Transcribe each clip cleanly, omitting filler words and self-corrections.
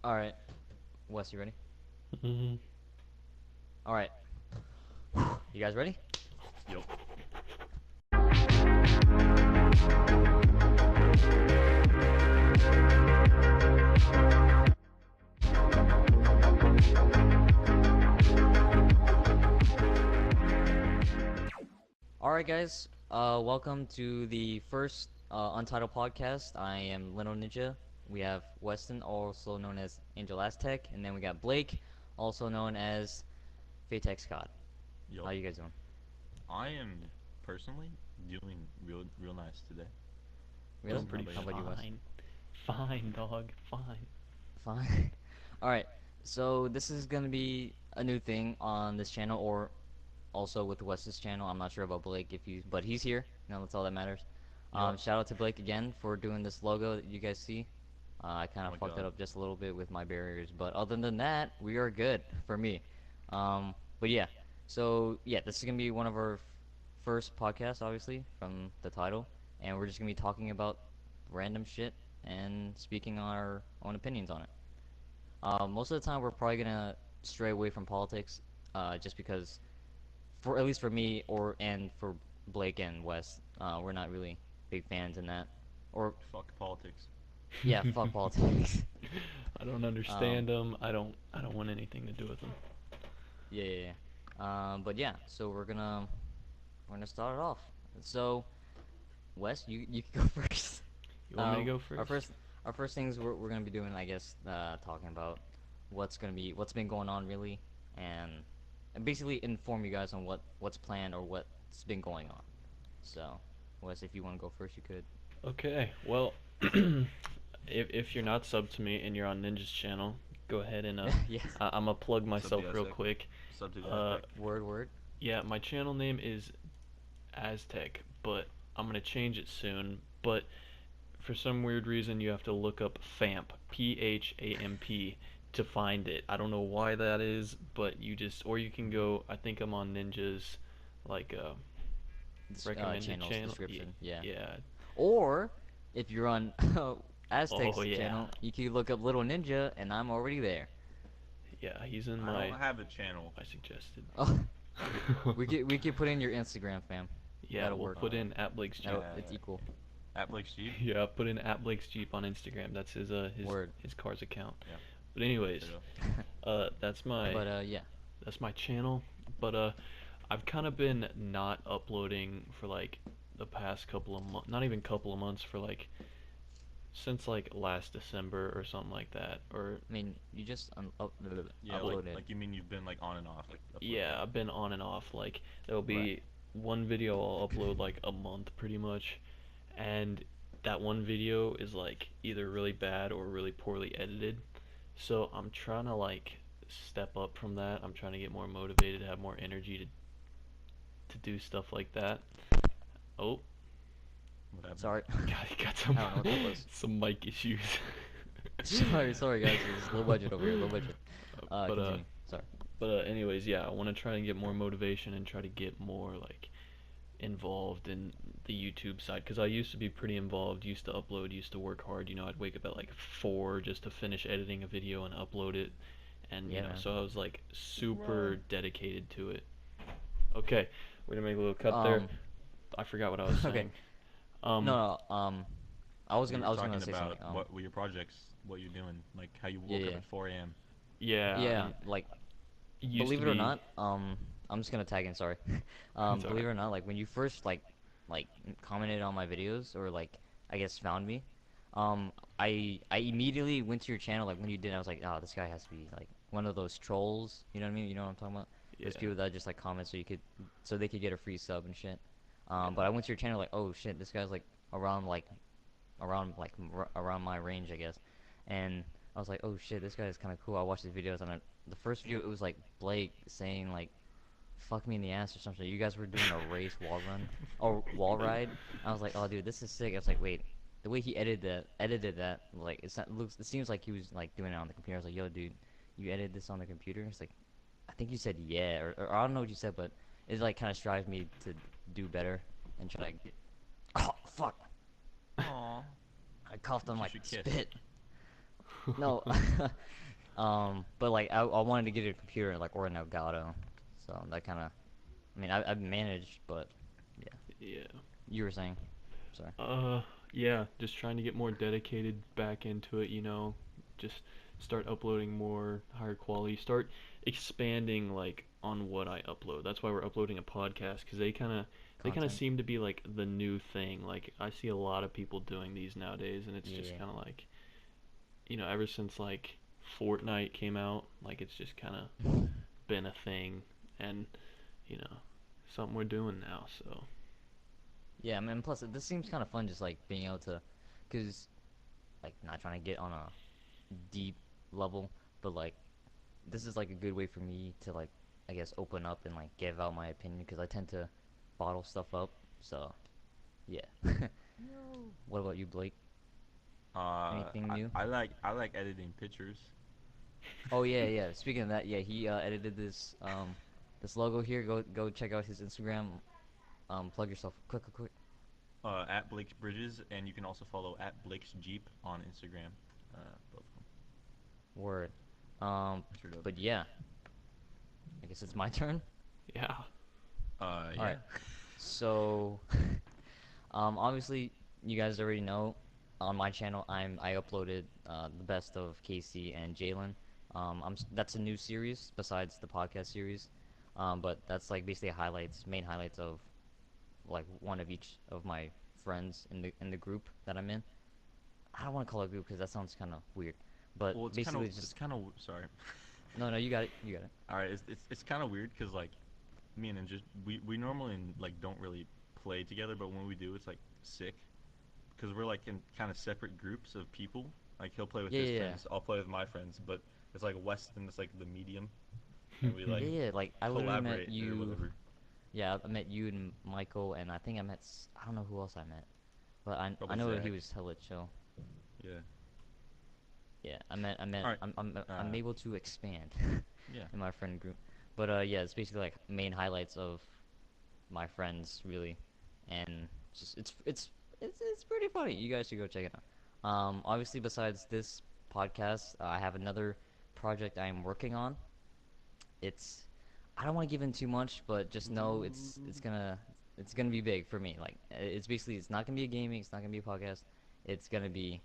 All right, Wes, you ready? Hmm. All right, you guys ready? Yup. All right, guys. Welcome to the first Untitled podcast. I am Lino Ninja. We have Weston, also known as Angel Aztec, and then we got Blake, also known as Fatex Scott. How Yup. you guys doing? I am personally doing real nice today. Really? Weston, Doing how pretty about you? How about you, Wes? fine. Fine, dog. Fine. Fine. All right. So this is gonna be a new thing on this channel, or also with Wes's channel. I'm not sure about Blake if you, but he's here. That's all that matters. Yup. Shout out to Blake again for doing this logo that you guys see. I kind Oh of my fucked it god. up just a little bit with my barriers, but other than that, we are good for me. But yeah, so yeah, this is gonna be one of our first podcasts, obviously, from the title, and we're just gonna be talking about random shit and speaking our own opinions on it. Most of the time, we're probably gonna stray away from politics, just because, for at least for me, or and for Blake and Wes, we're not really big fans in that. Or Fuck politics. yeah, fuck politics. I don't Um, understand them. I don't want anything to do with them. yeah, yeah, yeah. But yeah, so we're gonna start it off. So Wes, you can go first. You want me to Uh, go our first? first things we're gonna be doing, I guess, talking about what's been going on really, and basically inform you guys on what's planned or what's been going on. So, Wes, if you want to go first, you could. Okay. Well, if you're not subbed to me and you're on Ninja's channel, go ahead and Yeah. I'm gonna plug What's up, the myself real Aztec? quick. What's up, the Uh, Aztec? Word. yeah, my channel name is Aztec, but I'm gonna change it soon. But for some weird reason, you have to look up FAMP, PHAMP, to find it. I don't know why that is, but you just, or you can go. I think I'm on Ninja's, like This recommended channel's channel. Yeah, description. Yeah. yeah. Or if you're on Oh Aztec's yeah, channel, you can look up Little Ninja, and I'm already there. yeah. He's in I don't my have a channel. I suggested. Oh, we could put in your Instagram, fam. Yeah, That'll we'll work. put in at Blake's Jeep. That'll Uh, it's equal. at Blake's Jeep. Yeah, put in at Blake's Jeep on Instagram. That's Word. his car's account. Yeah. But anyways, There you that's my But yeah. channel. But I've kind of been not uploading for like the past couple of months, not even couple of months, for like since like last December or something like that. Or I mean, you just Yeah, uploaded. like you mean you've been like on and off, like uploading. yeah, I've been on and off. Like there'll Right. be one video I'll upload like a month pretty much, and that one video is like either really bad or really poorly edited. So I'm trying to like step up from that. I'm trying to get more motivated, have more energy to do stuff like that. Oh, What happened? Sorry. got I don't know what that was. some mic issues. Sorry, guys. It's low budget over here. Low budget. but Continue. Sorry. anyways, yeah, I want to try and get more motivation and try to get more like involved in the YouTube side because I used to be pretty involved, used to upload, used to work hard. I'd wake up at like 4 just to finish editing a video and upload it, and Yeah, man. so I was like super dedicated to it. Okay, we're gonna make a little cut there. Um. I forgot what I was Okay. saying. Um, No. I was We gonna were I was talking gonna say about something. what were your projects, what you're doing, like how you Yeah, woke up yeah. at 4 a.m. yeah, Yeah. Like, it used to believe it or be. not, I'm just gonna tag in. Sorry. It's Believe alright. it or not, like when you first like commented on my videos or like I guess found me, I immediately went to your channel. Like when you did, I was like, oh, this guy has to be like one of those trolls. You know what I mean? You know what I'm talking about? Yeah, Those people that just like comment so they could get a free sub and shit. yeah. But I went to your channel like, oh shit, this guy's like around like around my range, I guess. And I was like, oh shit, this guy is kind of cool. I watched his videos, and the first video it was like Blake saying like, "Fuck me in the ass" or something. You guys were doing a race wall run or wall ride. I was like, oh dude, this is sick. I was like, wait, the way he edited that, like it seems like he was like doing it on the computer. I was like, yo, dude, you edited this on the computer? It's like, I think you said yeah, or I don't know what you said, but it like kind of strives me to do better and try to get. Oh fuck! Aw. I coughed on You my should kiss. spit. No, but like I wanted to get a computer like or an Elgato, so that kind of. I mean, I've managed, but yeah. Yeah. You were saying, sorry. Uh, yeah, just trying to get more dedicated back into it, just start uploading more higher quality, start expanding like on what I upload. That's why we're uploading a podcast because they kind of Content. seem to be like the new thing. Like I see a lot of people doing these nowadays and it's just Yeah. kind of like, ever since like Fortnite came out, like it's just kind of been a thing and, you know, something we're doing now, so Yeah, I mean, plus this seems kind of fun, just like being able to, cause like not trying to get on a deep level, but like this is like a good way for me to like I guess open up and like give out my opinion because I tend to bottle stuff up. So yeah. No. What about you, Blake? Anything I, new? I like editing pictures. Oh yeah, yeah. Speaking of that, yeah, he edited this logo here. Go check out his Instagram. Plug yourself. Quick, quick, quick. At Blake's Bridges, and you can also follow at Blake's Jeep on Instagram. Both of them. Word. Straight up. But yeah, I guess it's my turn. yeah. All Yeah. right. So, obviously, you guys already know on my channel, I uploaded the best of Casey and Jalen. That's a new series besides the podcast series, but that's like basically main highlights of like one of each of my friends in the group that I'm in. I don't want to call it a group because that sounds kind of weird, but Well, it's kind of basically it's it's just kind of sorry. no, no, you got it, you got it. All right, it's kind of weird because like me and Ninja, we normally like don't really play together, but when we do, it's like sick because we're like in kind of separate groups of people. Like he'll play with Yeah, his yeah, yeah. friends, I'll play with my friends, but it's like Weston is like the medium, and we like Yeah, yeah, like I literally met collaborate or you. whatever. Yeah, I met you and Michael, and I think I don't know who else I met, but I Probably know he Zach. was hella chill. Yeah. Yeah, I met All right. I'm Uh, able to expand yeah. in my friend group, but yeah, it's basically like main highlights of my friends really, and just it's pretty funny. You guys should go check it out. Obviously besides this podcast, I have another project I am working on. It's I don't want to give in too much, but just know it's gonna be big for me. Like it's basically it's not gonna be a gaming, it's not gonna be a podcast. It's gonna be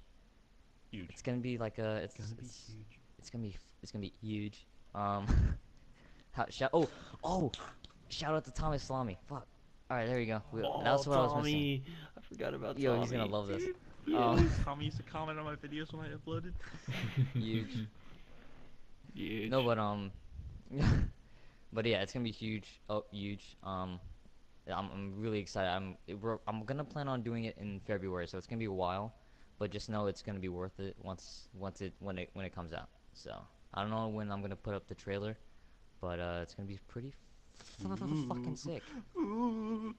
Huge. it's gonna be like a Gonna be huge. it's gonna be huge. Um, oh shout out to Thomas Salami. Fuck. All right, there you go. Oh, That's what I was missing. Tommy. I forgot about Yo, he's gonna Tommy. love this. Dude, Um, yes. Tommy used to comment on my videos when I uploaded. huge. No, Huge. but but yeah, it's gonna be huge. Oh, huge. Yeah, I'm really excited. I'm gonna plan on doing it in February, so it's gonna be a while, but just know it's gonna be worth it when it comes out. So I don't know when I'm gonna put up the trailer, but it's gonna be pretty fucking Ooh, sick. ooh,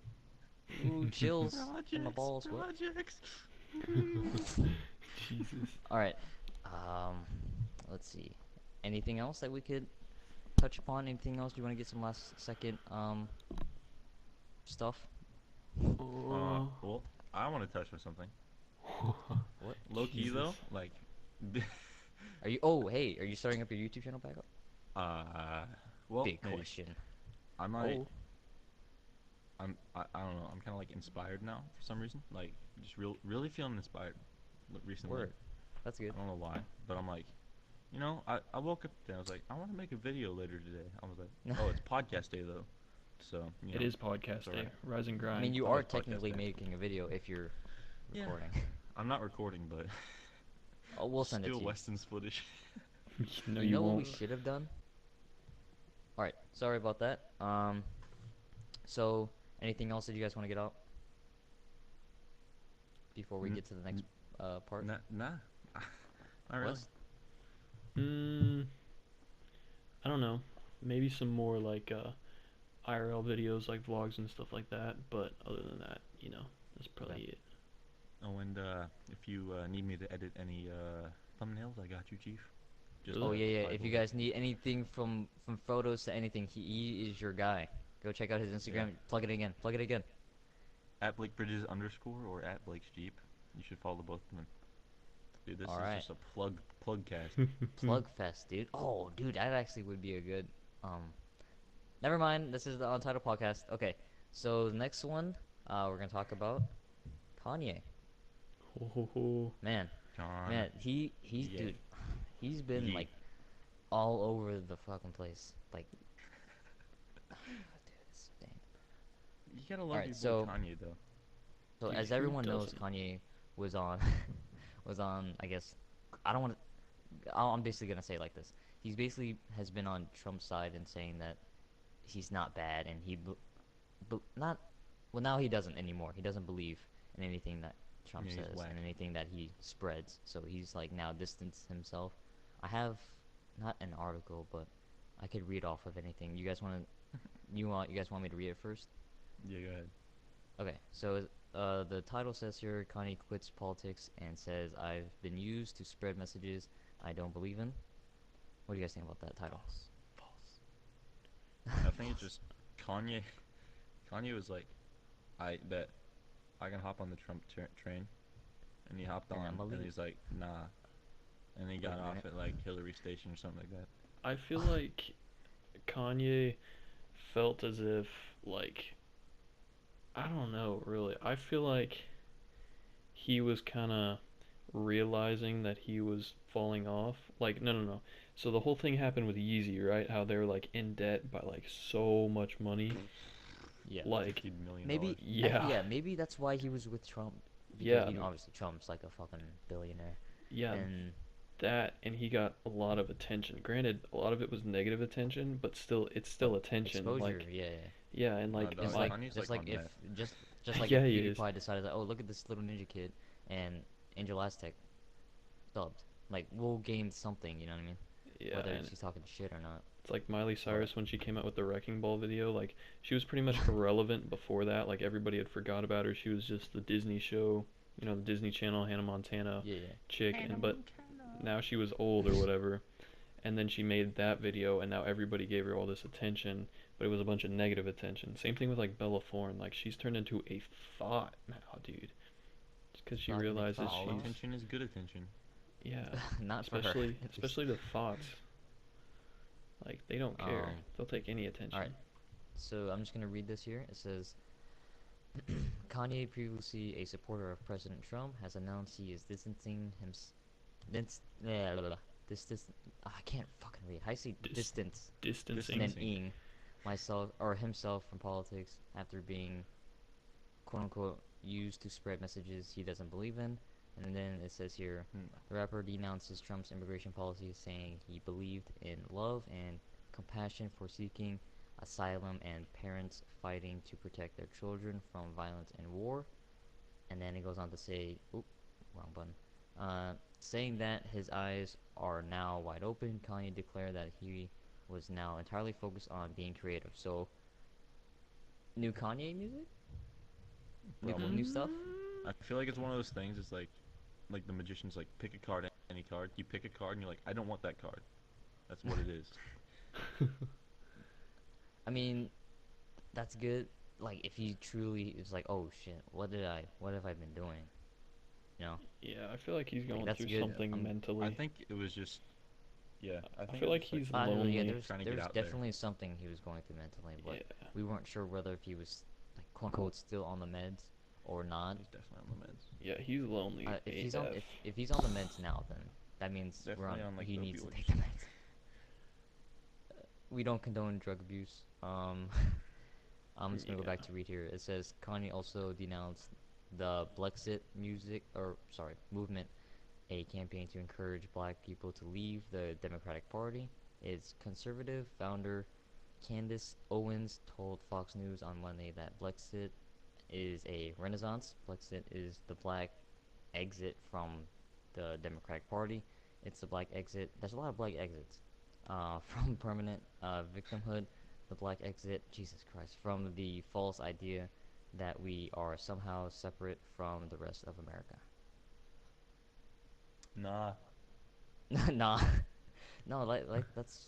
Ooh, chills in my projects, balls. What? projects. Jesus. All right. Um, let's see. Anything else that we could touch upon? Anything else? Do you want to get some last second stuff? Oh. Well, I want to touch on something. What? Low key Jesus. though, like, Are you? Oh, hey, are you starting up your YouTube channel back up? uh, well, Big maybe question. I might. Oh, I don't know. I'm kind of like inspired now for some reason. Like, just really feeling inspired recently. word. That's good. I don't know why, but I'm like, I woke up today. I was like, I want to make a video later today. I was like, oh, it's podcast day though, so It is it's podcast day. alright. Rise and I mean, grind. you Oh, are it's podcast technically day. making a video if you're Yeah, recording. I'm not recording, but Oh, we'll send it still to you. Weston's footage. No, You you know what we won't. should have done? All right, sorry about that. So anything else that you guys want to get out before we N- get to the next n- part? nah, not really. Wes? Mm, I don't know. Maybe some more like IRL videos, like vlogs and stuff like that. But other than that, that's Okay. probably it. Oh, and if you need me to edit any thumbnails, I got you, Chief. Just Oh Really? yeah, yeah. reply If you below. guys need anything from photos to anything, he is your guy. Go check out his Yeah. Instagram. Plug it again. Plug it again. At Blake Bridges _ or at Blake's Jeep. You should follow both of them. Dude, this All is right. just a plug cast. Plug fest, dude. Oh, dude, that actually would be a good. Um, Never mind. This is the Untitled podcast. Okay, so the next one, we're gonna talk about Kanye. Oh, Man, Con. man, he's Yeah. dude. He's been Yeah. like all over the fucking place. Like, dude, it's dang. You gotta All love right, your boy so Kanye though. dude, as who everyone knows, doesn't? Kanye was on was on. I guess I don't want to. I'm basically gonna say it like this. He's basically has been on Trump's side and saying that he's not bad and not well now he doesn't anymore. He doesn't believe in anything that Trump Yeah, he's says and whack. anything that he spreads. So he's like now distanced himself. I have not an article, but I could read off of anything. You guys want me to read it first? Yeah, go ahead. Okay. So the title says here Kanye quits politics and says I've been used to spread messages I don't believe in. What do you guys think about that title? False. False. I think it's False. just Kanye. Kanye was like, I bet I can hop on the Trump train, and he hopped And I'm on, gonna and leave. he's like, nah, and he Wait got a off minute. at like Hillary Station or something like that. I feel like Kanye felt as if, like, I don't know, really. I feel like he was kind of realizing that he was falling off. Like, no, no, no. So the whole thing happened with Yeezy, right? How they were like in debt by like so much money. Yeah. Like, $50 million. Maybe yeah, yeah, maybe that's why he was with Trump because yeah, obviously Trump's like a fucking billionaire yeah, and that, and he got a lot of attention. Granted, a lot of it was negative attention, but still, it's still attention. exposure, Like, yeah, yeah. yeah, and No, like Just dog. my, like Kanye's just like like on if meth. just like if yeah, he is. PewDiePie decided like, oh look at this little ninja kid and Angel Aztec dubbed. Like we'll gain something, you know what I mean? Yeah, Whether and she's talking shit or not. it's like Miley But Cyrus when she came out with the Wrecking Ball video. Like, she was pretty much irrelevant before that. Like, everybody had forgot about her. She was just the Disney show, the Disney Channel Hannah Montana yeah, yeah. chick. Hannah And but Montana. now she was old or whatever. And then she made that video, and now everybody gave her all this attention. But it was a bunch of negative attention. Same thing with like Bella Thorne. Like, she's turned into a thought now, dude. Just because she Thought to make realizes fun All she's, of. attention is good attention. yeah, Not for her, especially at least. especially the thoughts. Like, they don't care. Um They'll take any alright. attention. So I'm just gonna read this here. It says Kanye, previously a supporter of President Trump, has announced he is distancing himself. Yeah, blah, blah, blah. I can't fucking read. How do you say Dis- distance? Distancing. Distancing. Distancing myself or himself from politics after being quote unquote used to spread messages he doesn't believe in. And then it says here, Hmm. the rapper denounces Trump's immigration policy, saying he believed in love and compassion for seeking asylum and parents fighting to protect their children from violence and war. And then it goes on to say, oop, wrong button. Saying that his eyes are now wide open, Kanye declared that he was now entirely focused on being creative. So, new Kanye music, Probably. new stuff. I feel like it's one of those things. It's like the magician's like pick a card, any card. You pick a card, and you're like, I don't want that card. That's what it is. I mean, that's good. Like, if he truly is like, oh shit, what have I been doing? You know, Yeah, I feel like he's like going that's through good. Yeah. something I mentally. think it was just. Yeah, I I think feel it was like just like he's Yeah, lonely. there's trying to get out there. definitely something he was going through mentally, but Yeah. we weren't sure whether if he was like quote unquote still on the meds or not. He's definitely on the meds. Yeah, he's lonely AF. If he's on the meds now, then that means Definitely on like he needs to opioids. take the meds. We don't condone drug abuse. I'm just gonna go Yeah. back to read here. It says Kanye also denounced the Blexit movement, a campaign to encourage black people to leave the Democratic Party. Its conservative founder Candace Owens told Fox News on Monday that Blexit is a renaissance. Blexit is the black exit from the Democratic Party. It's the black exit. There's a lot of black exits from permanent victimhood. The black exit, Jesus Christ, from the false idea that we are somehow separate from the rest of America. Nah. Nah, no, like that's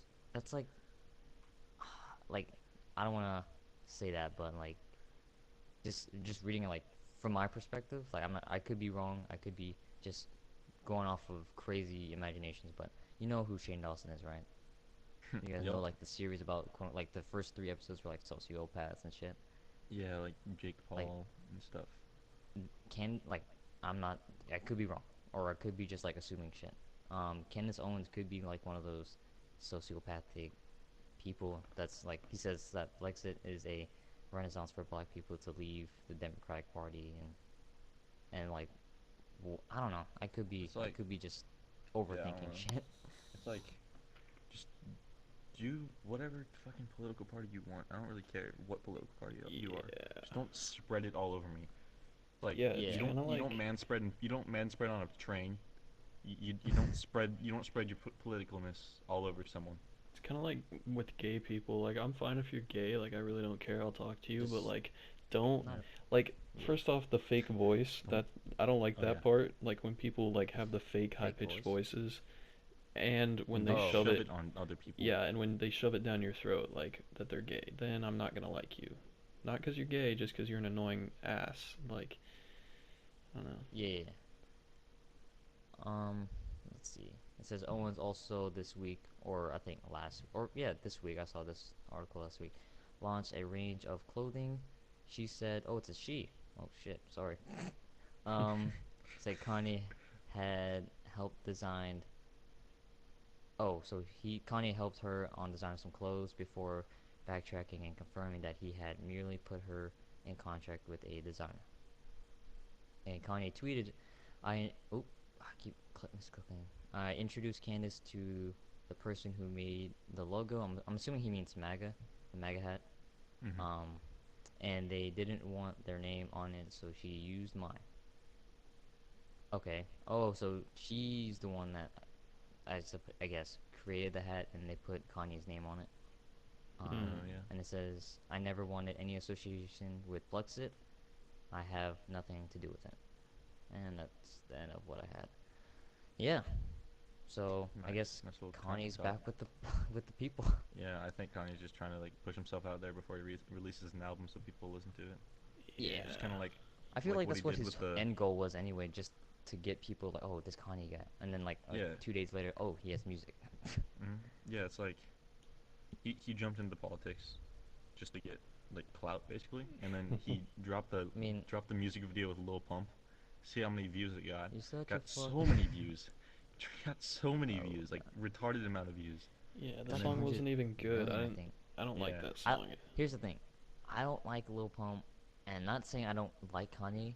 like I don't want to say that, but like just reading it like from my perspective, like I could be wrong, I could be just going off of crazy imaginations, but you know who Shane Dawson is, right? You guys know Yep. like the series about like the first three episodes were like sociopaths and shit. Yeah, like Jake Like Paul and stuff. can like I'm not I could be wrong or I could be just like assuming shit. Candace Owens could be like one of those sociopathic people that's like he says that Brexit is a renaissance for black people to leave the Democratic Party and like I don't know. It's I like, could be just yeah, I don't overthinking know. shit. It's like, just do whatever fucking political party you want. I don't really care what political party you are. Yeah. Just don't spread it all over me. Like Yeah, it's Yeah. kind of you don't like you don't man spread on a train. You don't spread your politicalness all over someone. it's kind of like with gay people. Like I'm fine if you're gay, like I really don't care. I'll talk to you, but Just like don't not like Yeah. first off the fake voice. Don't. That I don't like Oh yeah. that part. Like when people like have the fake fake high-pitched voice. voices and when And they they Oh, shove shove it, it on other people. yeah, and when they shove it down your throat like that they're gay, then I'm not going to like you. Not cuz you're gay, just cuz you're an annoying ass. Like, I don't know. yeah. Um, let's see. It says Owens also this week, or I think last, or yeah, this week. I saw this article last week. Launched a range of clothing. She said, "Oh, it's a she." Oh shit, sorry. Said Kanye had helped designed. Oh, so he Kanye helped her on designing some clothes before backtracking and confirming that he had merely put her in contract with a designer. And Kanye tweeted, I keep misclicking. I introduced Candace to the person who made the logo. I'm assuming he means MAGA, the MAGA hat. Hmm. Um, and they didn't want their name on it, so she used mine. Okay. Oh, so she's the one that I guess created the hat, and they put Kanye's name on it. Mm. Oh yeah. And it says, "I never wanted any association with Blexit. I have nothing to do with it." And that's the end of what I had. Yeah. So I Nice. guess Nice little Kanye Kanye's talk. back with the with the people. Yeah, I think Kanye's just trying to like push himself out there before he releases an album so people listen to it. Yeah. Just Yeah. kind of I feel like like what he that's what did his with the end goal was anyway, just to get people like, oh, this Kanye guy, and then like yeah. 2 days later, oh, he has music. Hmm. Yeah, it's like he jumped into politics just to get like clout basically, and then he I mean, dropped the music video with Lil Pump. See how many views it got? you're such a Got fuck. so many views. Got so many Oh views, like god, retarded amount of views. Yeah, the got And like then song 100 wasn't even good. million, I think. I don't like yeah, that I song. Here's the thing, I don't like Lil Pump, and not saying I don't like Kanye.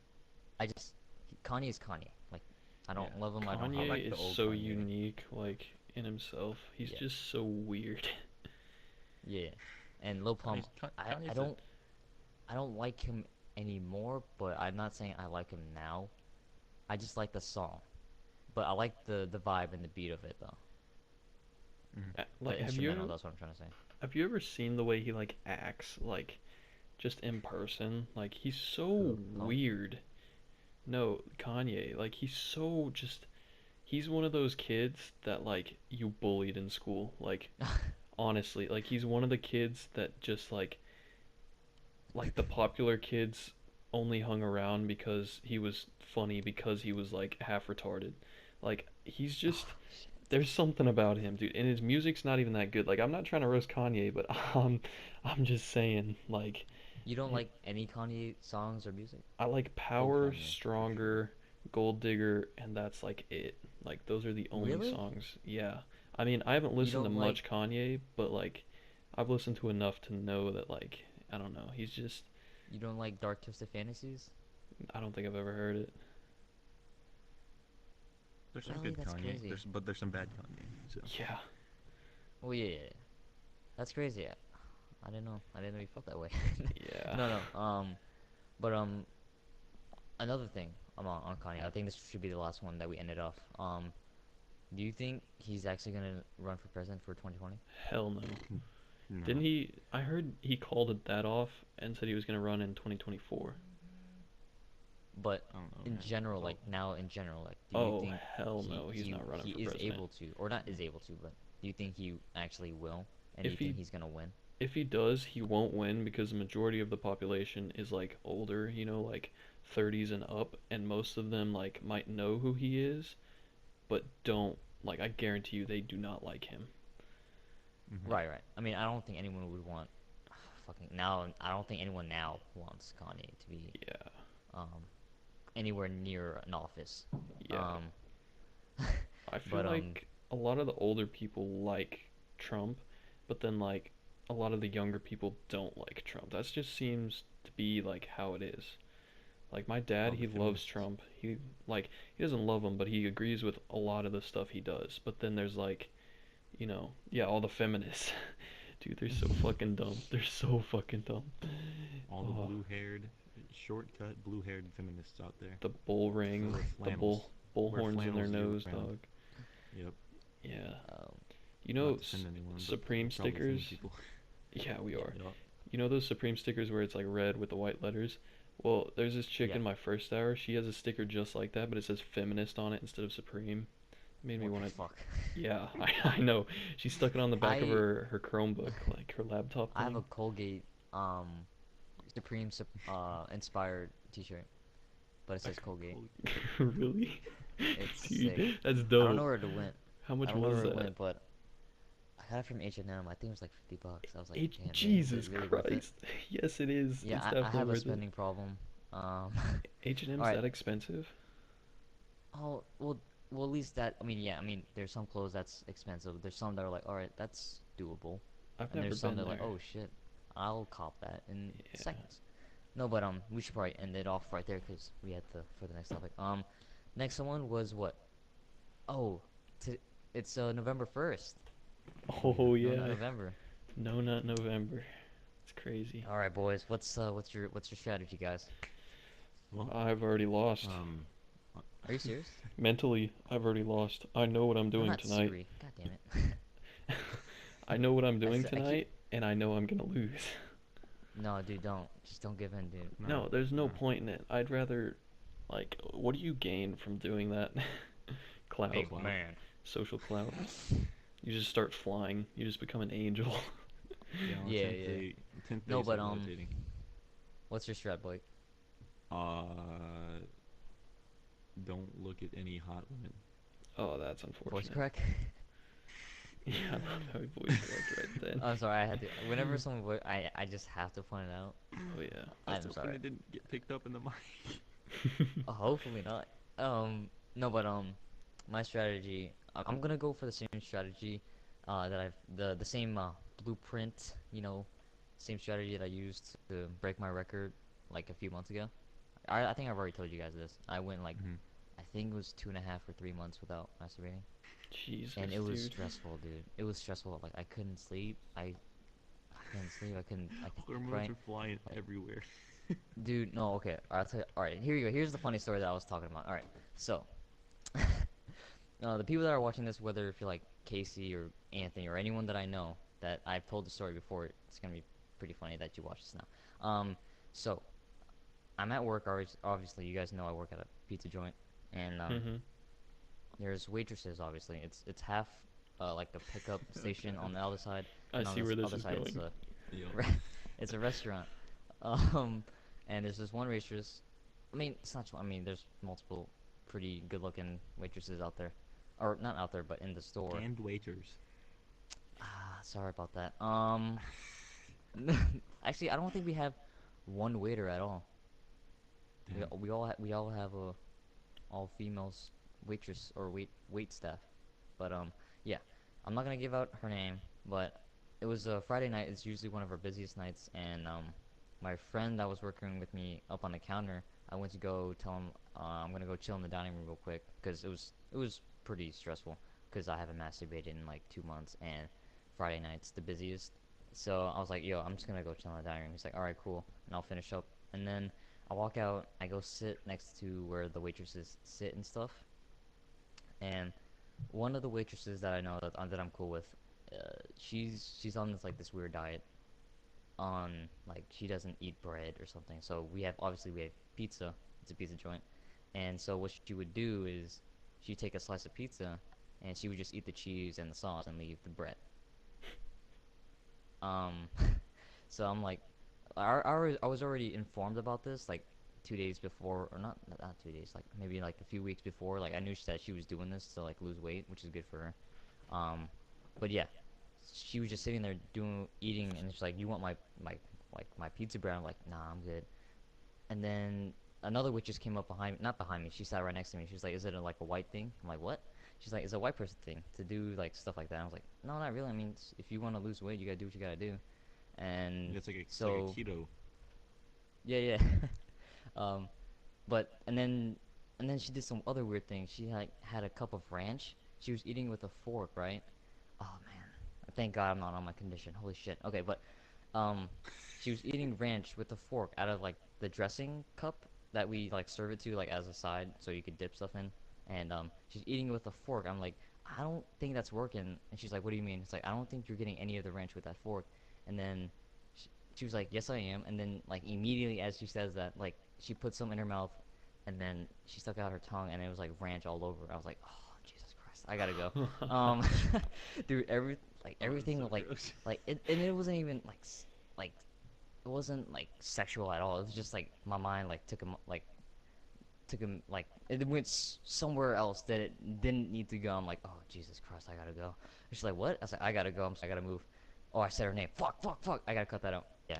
I just Kanye is Kanye. Like I yeah. don't love him. I don't I hate him. Kanye like the is old so Kanye. unique, like in himself. He's Yeah, just so weird. yeah. And Lil Pump, I Kanye's a I don't like him anymore. But I'm not saying I like him now. I just like the song. But I like the vibe and the beat of it though. mhm. The Like, instrumental. That's what I'm trying to say. have you ever seen the way he like acts, like just in person? Like he's so Who? Pump? weird. No, Kanye. Like he's so just. He's one of those kids that like you bullied in school. Like honestly, like he's one of the kids that just like the popular kids only hung around because he was funny because he was like half retarded. Like he's just Oh shit. there's something about him, dude. And his music's not even that good. Like I'm not trying to roast Kanye, but I'm just saying like You don't like any Kanye songs or music? I like Old Power, Kanye for sure. Stronger, Gold Digger, and that's like it. Like those are the only Really? songs. Yeah. I mean, I haven't You listened to don't like much Kanye, but like I've listened to enough to know that like I don't know. He's just you don't like Dark Twisted Fantasies? I don't think I've ever heard it. There's some Really? good That's Kanye. crazy. There's some bad Kanye. So Yeah. Oh yeah, yeah, yeah. That's crazy. I didn't know. I didn't know you felt that way. Yeah. No, no. But another thing on Kanye. I think this should be the last one that we ended off. Do you think he's actually gonna run for president for 2020? Hell no. Didn't no, he? I heard he called it that off and said he was going to run in 2024. But I don't know, in man. general, Well, like now in general, like do you Oh, think hell no. He's not running he for is president. able to, or not is able to, but do you think he actually will? And do you If think he he's gonna win? if he does, he won't win because the majority of the population is like older, like 30s and up, and most of them like might know who he is, but don't like. I guarantee you, they do not like him. Hmm. Right, right. I mean, I don't think anyone would want fucking now. I don't think anyone now wants Kanye to be Yeah, um anywhere near an office. yeah. Um, I feel but like a lot of the older people like Trump, but then like a lot of the younger people don't like Trump. That just seems to be like how it is. Like my dad, All the he loves feminists. Trump. He doesn't love him, but he agrees with a lot of the stuff he does. But then there's like, yeah, all the feminists. Dude, they're so fucking dumb. They're so fucking dumb. All the Oh, blue-haired, shortcut blue-haired feminists out there the bull who ring, wear the flannels. bull Wear horns in their flannels year nose, round. dog. Yep. Yeah. um, You Not know, to offend anyone, but we're Supreme probably offending stickers. people. Yeah, we are. Yep. You know those Supreme stickers where it's like red with the white letters? Well, there's this chick yeah. in my first hour. She has a sticker just like that, but it says feminist on it instead of Supreme. It made me What the want to. fuck? Yeah, I know. She stuck it on the back of I her Chromebook, like her laptop I have a thing. Colgate inspired T-shirt, but it I says got Colgate. cold. Really? It's sick. Dude, that's I don't know dope. where it went. How I much don't know was where it that? went, but I got it from H&M. I think it was like $50. I was like, H damn, man, is it Jesus really worth it? Christ. Yes, it is. Yeah, It's I definitely have a worth it. spending problem. Um, all H&M's right. that expensive? Oh, well, at least that. I mean, yeah. I mean, there's some clothes that's expensive. There's some that are like, all right, that's doable, I've and never there's some been that are like, there. oh shit, I'll cop that in Yeah. seconds. No, but we should probably end it off right there because we had to for the next topic. Next one was what? Oh, t it's November 1st. Oh yeah. Oh No, not yeah. November. No Nut November. It's crazy. All right, boys. What's your strategy, guys? Well, I've already lost. um, Are you serious? Mentally, I've already lost. I know what I'm No, doing not tonight. Siri. God damn it. I know what I'm doing I keep. tonight, and I know I'm gonna lose. No, dude, don't. Just don't give in, dude. no, No, there's no no. point in it. I'd rather, like, what do you gain from doing that? Clout, Big Clout. man. social clout. You just start flying. You just become an angel. Yeah, on Yeah, 10th yeah. day, 10th day No, is but like levitating. what's your strat, Blake? Uh, don't look at any hot women. Oh, that's Voice unfortunate. crack? Yeah, I love how he voice cracked right then. I'm sorry, I had to. Whenever I just have to point it out. Oh yeah. I was I'm hoping sorry. it didn't get picked up in the mic. Hopefully not. No, but my strategy. I'm gonna go for the same strategy, that the same blueprint. Same strategy that I used to break my record like a few months ago. I think I've already told you guys this. I went like Hmm. I think it was 2.5 or 3 months without masturbating, and Jesus, it was dude. stressful, dude. It was stressful. Like I couldn't sleep. I couldn't sleep. I kept Hormones crying. are flying Like, everywhere. dude, no, okay. I'll tell you. All right, here you go. Here's the funny story that I was talking about. All right, so the people that are watching this, whether if you're like Casey or Anthony or anyone that I know that I've told the story before, it's gonna be pretty funny that you watch this now. So I'm at work. Obviously, you guys know I work at a pizza joint, and Mhm. there's waitresses. Obviously, it's half like a pickup Okay. station on the other side, I and on see this where this other is side it's going. a Yep. it's a restaurant. Um, and there's this one waitress. I mean, it's not. I mean, there's multiple pretty good-looking waitresses out there, or not out there, but in the store. And waiters. Sorry about that. Actually, I don't think we have one waiter at all. We Damn. we all have a all females waitress or wait staff. But yeah, I'm not gonna give out her name, but it was a Friday night. It's usually one of our busiest nights, and my friend that was working with me up on the counter, I went to go tell him I'm gonna go chill in the dining room real quick because it was pretty stressful because I haven't masturbated in like 2 months, and Friday night's the busiest. So I was like, yo, I'm just gonna go chill in the dining room. He's like, all right, cool, and I'll finish up, and then I walk out, I go sit next to where the waitresses sit and stuff, and one of the waitresses that I know that I'm cool with, she's on this weird diet. On like she doesn't eat bread or something. So we have pizza. It's a pizza joint, and so what she would do is she'd take a slice of pizza, and she would just eat the cheese and the sauce and leave the bread. Um, so I'm like, I was already informed about this like 2 days before, or not 2 days, like maybe like a few weeks before. Like I knew that she was doing this to like lose weight, which is good for her. Um, but yeah, she was just sitting there doing eating, and she's like, "You want my like my pizza bread?" I'm like, "Nah, I'm good." And then another witch just came up behind, not behind me. She sat right next to me. She was like, "Is it like a white thing?" I'm like, "What?" She's like, "It's a white person thing to do like stuff like that." I was like, "No, not really. I mean, if you want to lose weight, you gotta do what you gotta do." And It's like a so keto. yeah, yeah. um, but and then she did some other weird thing. She like had a cup of ranch. She was eating with a fork, right? Oh man, thank God I'm not on my condition. Holy shit. Okay, but um, she was eating ranch with a fork out of like the dressing cup that we like serve it to like as a side, so you could dip stuff in. And she's eating it with a fork. I'm like, I don't think that's working. And she's like, What do you mean? It's like, I don't think you're getting any of the ranch with that fork. And then she was like, Yes, I am. And then like immediately as she says that, like she put some in her mouth, and then she stuck out her tongue, and it was like ranch all over. I was like, Oh Jesus Christ, I gotta go. Um, dude, Oh, it's everything so like gross. like it, and it wasn't even like like it wasn't like sexual at all. It was just like my mind like took him like it went somewhere else that it didn't need to go. I'm like, oh Jesus Christ, I gotta go. And she's like, what? I said, I gotta go. I gotta move. Oh, I said her name. Fuck, fuck, fuck. I gotta cut that out. Yeah,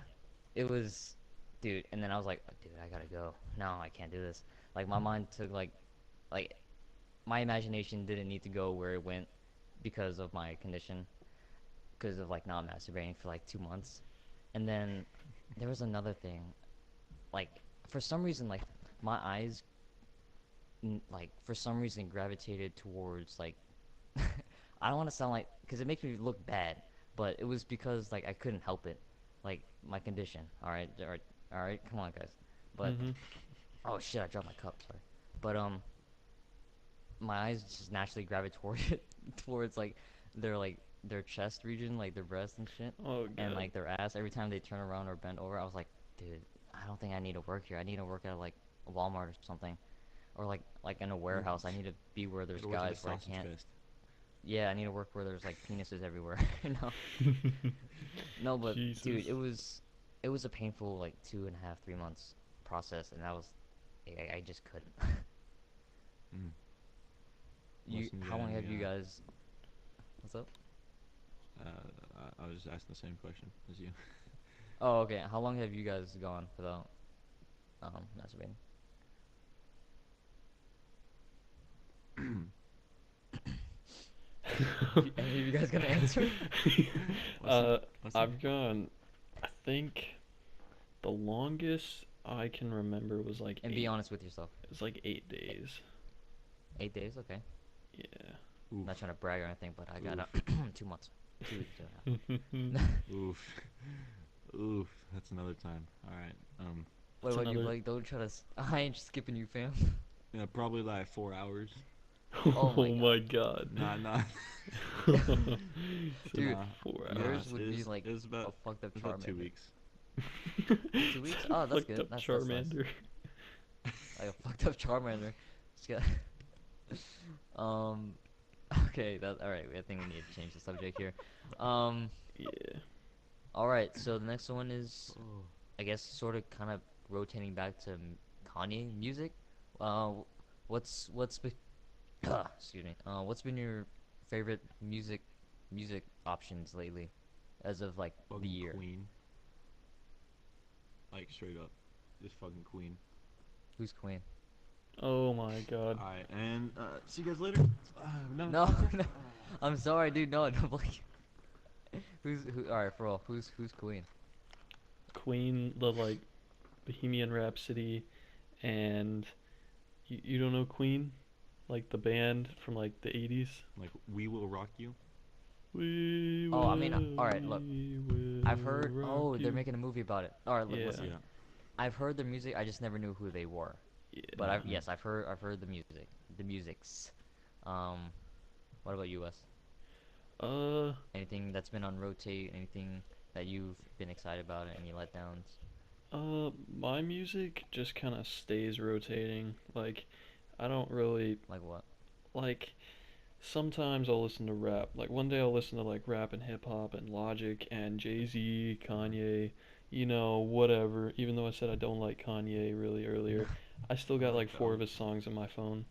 it was, dude. And then I was like, oh, dude, I gotta go. No, I can't do this. Like my mind took like my imagination didn't need to go where it went because of my condition, because of like not masturbating for like 2 months. And then there was another thing. Like for some reason, like my eyes, like for some reason gravitated towards like I don't want to sound like because it makes me look bad, but it was because like I couldn't help it, like my condition. All right, come on, guys. But Mhm. oh shit, I dropped my cup. Sorry. But my eyes just naturally gravitate toward towards like their chest region, like their breast and shit, Oh and god. like their ass. Every time they turn around or bend over, I was like, dude, I don't think I need to work here. I need to work at like Walmart or something, or like in a You warehouse. I need to be where there's gotta work at a guys where I sausage can't. fest. Yeah, I need to work where there's like penises everywhere. No, no, but Jesus. dude, it was a painful like 2.5, 3 months process, and that was I just couldn't. Mm. You, Listen, you how got long any? have you guys? What's up? I was just asking the same question as you. Oh, okay. How long have you guys gone without masturbating? Any of you guys gonna answer? Listen, uh, listen. I've gone. I think the longest I can remember was like And be eight. honest with yourself. It was like 8 days. 8 days, okay. Yeah. I'm not Oof, trying to brag or anything, but I got oof, 2 months, 2.5. oof, oof. That's another time. All right. Wait, That's what you another. like? Don't try to. I ain't skipping you, fam. Yeah, probably like 4 hours. Oh my Oh my god, god. Nah, nah, Said dude, nah, four nah. yours hours. would be like It was a about fucked up it was about two Charmander. weeks. 2 weeks? Oh, that's Fucked good. up That's nice. Charmander. Like a fucked up Charmander. Just got um. Okay, that all right. I think we need to change the subject here. Um. Yeah. All right. So the next one is, Oh. I guess, sort of kind of rotating back to Kanye music. Uh, what's been excuse me. What's been your favorite music options lately, as of like the Fucking year? Queen, like straight up, just fucking Queen. Who's Queen? Oh my god. All right, and see you guys later. Another No, podcast. no. I'm sorry, dude. No, don't like. Who's who? All right, for all. Who's Queen? Queen, the like Bohemian Rhapsody, and you don't know Queen? Like the band from like the 80s? Like we will rock you. We Oh, I mean, will, all right. Look, we I've will heard. rock Oh, they're you. making a movie about it. All right, look, Yeah, listen. Yeah. I've heard their music. I just never knew who they were. But yeah. I've Mm-hmm. yes, I've heard the music. The musics. Um, what about you, Wes? Uh, Anything that's been on rotate? Anything that you've been excited about? Any letdowns? my music just kind of stays rotating. Like, I don't really Like what? like. Sometimes I'll listen to rap. Like one day I'll listen to like rap and hip hop and Logic and Jay Z, Kanye, whatever. Even though I said I don't like Kanye really earlier, I still I got like like the four of other his songs. songs in my phone,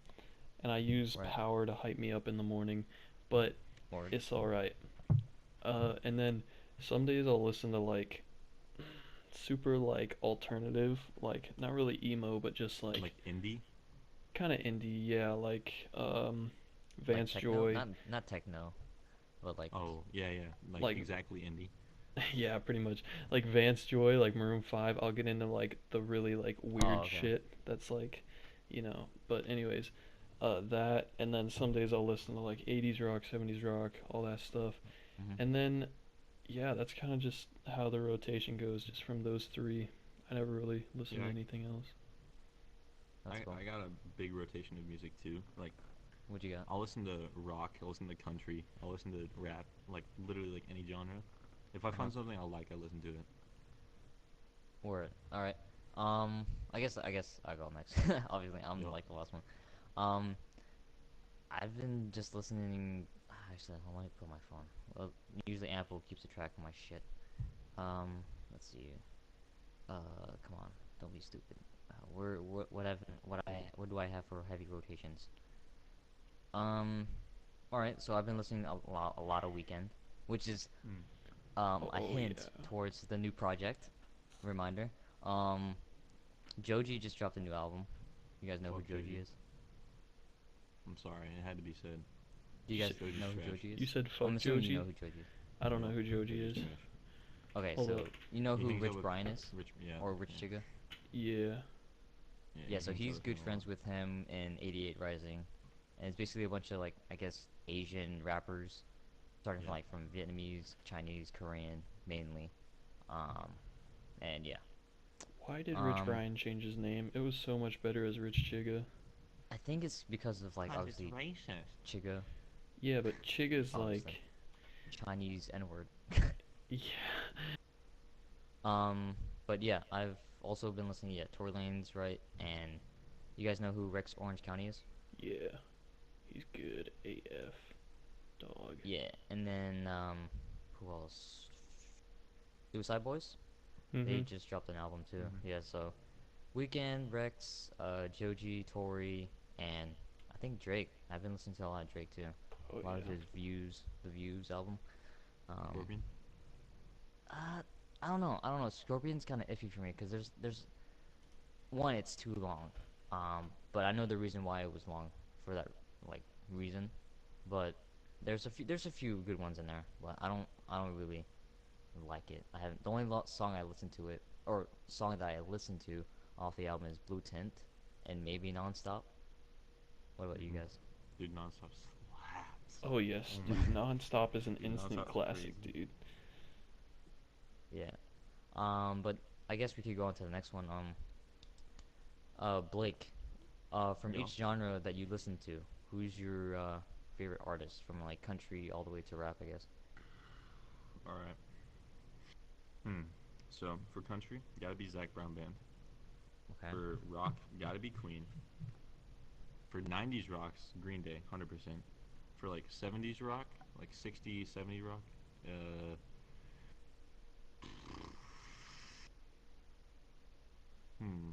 and I use Right. Power to hype me up in the morning, but Word. it's alright. And then some days I'll listen to like super like alternative, like not really emo, but just like Like indie. kind of indie, yeah, like Like Vance techno? Joy, Not techno, but like Oh yeah, yeah. Like like exactly indie. yeah, pretty much like Vance Joy, like Maroon 5. I'll get into like the really like oh weird okay. shit that's like, but anyways, that and then some days I'll listen to like 80s rock, 70s rock, all that stuff. Mhm. And then yeah, that's kind of just how the rotation goes, just from those three. I never really listen to Yeah, anything else. That's cool. I got a big rotation of music too. Like What you got? I'll listen to rock, I'll listen to country, I'll listen to rap, like literally like any genre. If I Uh huh. find something I like, I listen to it. Word. All right. I guess I go next. Obviously, I'm Yup. like the last one. Um, I've been just listening. Actually, let me put my phone. Well, usually Apple keeps a track of my shit. Let's see. Come on, don't be stupid. What do I have for heavy rotations? Um, all right. So I've been listening a lot of Weekend, which is Mm. a Oh hint yeah. towards the new project. Reminder. Um, Joji just dropped a new album. You guys know who Fuck Joji Joji. is? I'm sorry, it had to be said. Do you You guys said, Joji's know who trash. Joji you is? said I'm fuck assuming you know Joji? who Joji is. I don't know Yup. who Joji Joji's is. trash. Okay, Hold up. so you know He who hangs out Rich with Brian is? Rich. Yeah, Or Rich yeah, Chiga? Yeah. yeah. Yeah, He so hangs out he's with him good a lot. friends with him in 88 Rising. And it's basically a bunch of like I guess Asian rappers starting from Yeah. like from Vietnamese, Chinese, Korean mainly. Um and yeah. Why did Rich Um Brian change his name? It was so much better as Rich Chiga. I think it's because of like 'Cause it's obviously racist. Chiga, Yeah, but Chiga's obviously like, Chinese N-word. yeah, Um, but yeah, I've also been listening to Tory Lanez, right? And you guys know who Rex Orange County is? yeah, he's good AF, dog. Yeah, and then who else? Suicide Boys. They Mm-hmm. just dropped an album too. Mm-hmm. Yeah, so Weekend, Rex, Joji, Tory, and I think Drake. I've been listening to a lot of Drake too. Oh A lot of yeah. his the Views album. Um, Scorpion. uh, I don't know. I don't know. Scorpion's kind of iffy for me because there's one, it's too long. But I know the reason why it was long for that like reason. But there's a few good ones in there, but I don't really like it. I haven't the only song I listened to it or song that I listened to off the album is Blue Tint and maybe Nonstop. What about you Mm-hmm. guys? Dude, nonstop slaps. Oh yes, Oh my dude. god. Nonstop is an Dude, instant nonstop's classic, crazy. dude. Yeah. But I guess we could go on to the next one. Blake. From Yo. each genre that you listen to, who's your favorite artist from like country all the way to rap, I guess? All right. Hmm. So for country, gotta be Zach Brown Band. Okay. For rock, gotta be Queen. For 90s rocks, Green Day, 100%. For like 70s rock, like 60s, 70s rock, uh, hmm,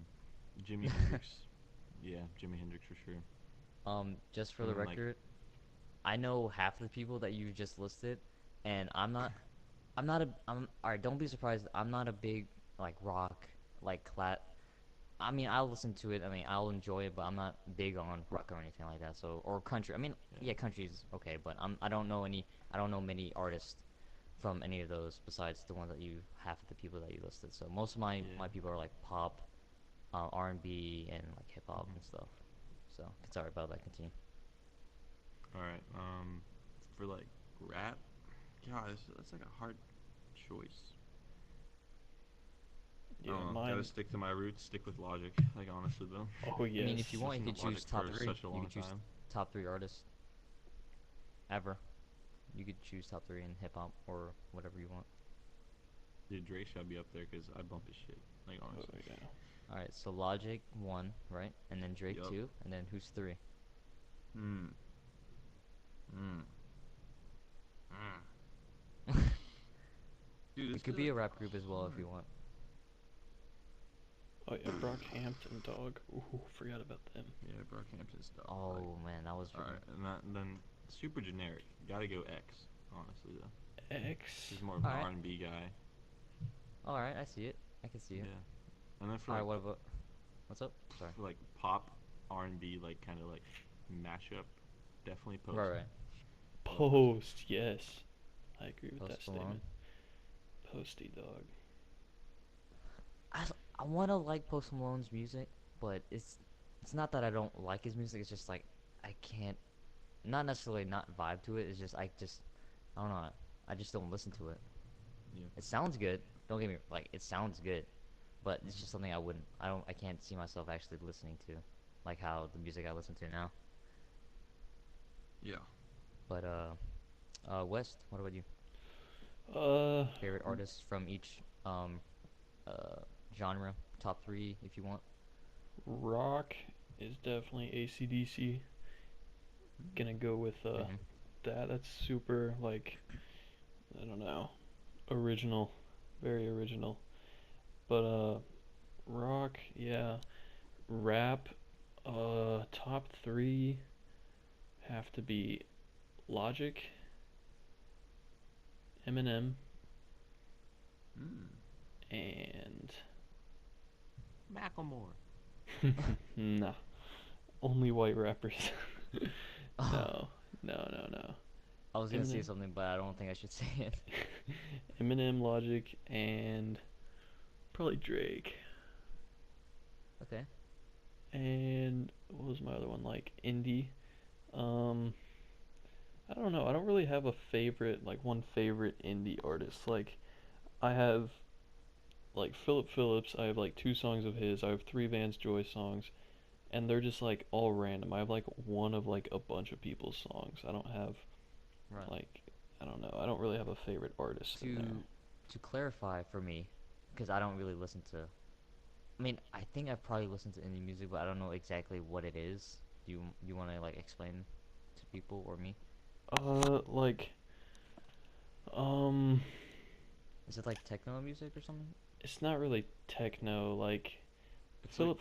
Jimi Hendrix. Yeah, Jimi Hendrix for sure. Just for And the then like, record, I know half the people that you just listed, and I'm alright. Don't be surprised. I'm not a big like rock like clat. I mean, I'll listen to it. I mean, I'll enjoy it, but I'm not big on rock or anything like that. So or country. I mean, yeah, yeah, country's okay, but I don't know any. I don't know many artists from any of those besides the ones that you half of the people that you listed. So most of yeah. my people are like pop, R&B, and like hip hop Hmm. and stuff. So sorry about that. Continue. All right. For like rap, God, that's like a hard choice. I Yeah, don't know. Gotta mine. stick to my roots. Stick with Logic. Like honestly though, Oh I mean, if you yes. want, you listen could to Logic choose top for three. such a You long could choose time. top three artists ever. You could choose top three in hip hop or whatever you want. Dude, Drake should be up there because I bump his shit. Like Oh honestly. yeah. All right, so Logic one, right, and then Drake Yup. two, and then who's three? Hmm. Hmm. Hmm. Dude, It this could is be a like rap group as well if hard. you want. Oh yeah, Brockhampton, dog. Ooh, forgot about them. Yeah, Brockhampton stuff. Like, Oh man, that was all right, and then super generic. Gotta go X. Honestly though, X. he's more of an all right. R&B guy. All right, I see it. I can see it. Yeah, and then for All right, like what about what's up? Sorry. pop R&B like kind of like mashup, definitely Right, Post. right. Love Post. Post, yes. I agree with that Post Malone. statement. Posty dog. I I want to like Post Malone's music, but it's not that I don't like his music. It's just like I can't, not necessarily not vibe to it. It's just I don't know. I just don't listen to it. Yeah. It sounds good. Don't get me like it sounds good, but it's Hmm. just something I can't see myself actually listening to, like how the music I listen to now. Yeah. But West, what about you? Uh, Favorite artists from each uh genre, top three if you want. Rock is definitely AC/DC. Gonna go with Mm-hmm. that. That's super like I don't know, original, very original. But rock, yeah. Rap, top three have to be Logic, Eminem, Mm. and Macklemore. nah, only white rappers. Oh, No, no, no, no. I was gonna say Eminem, something, but I don't think I should say it. Eminem, Logic, and probably Drake. Okay. And what was my other one? Like indie. Um, I don't know. I don't really have a favorite, like one favorite indie artist. Like I have like Philip Phillips. I have like two songs of his. I have three Vance Joy songs, and they're just like all random. I have like one of like a bunch of people's songs. I don't have Right. like I don't know. I don't really have a favorite artist in there. To to clarify for me, because I don't really listen to. I mean, I think I probably listen to indie music, but I don't know exactly what it is. Do you want to like explain to people or me? Like um, Is it like techno music or something? it's not really techno. Like It's like Philip,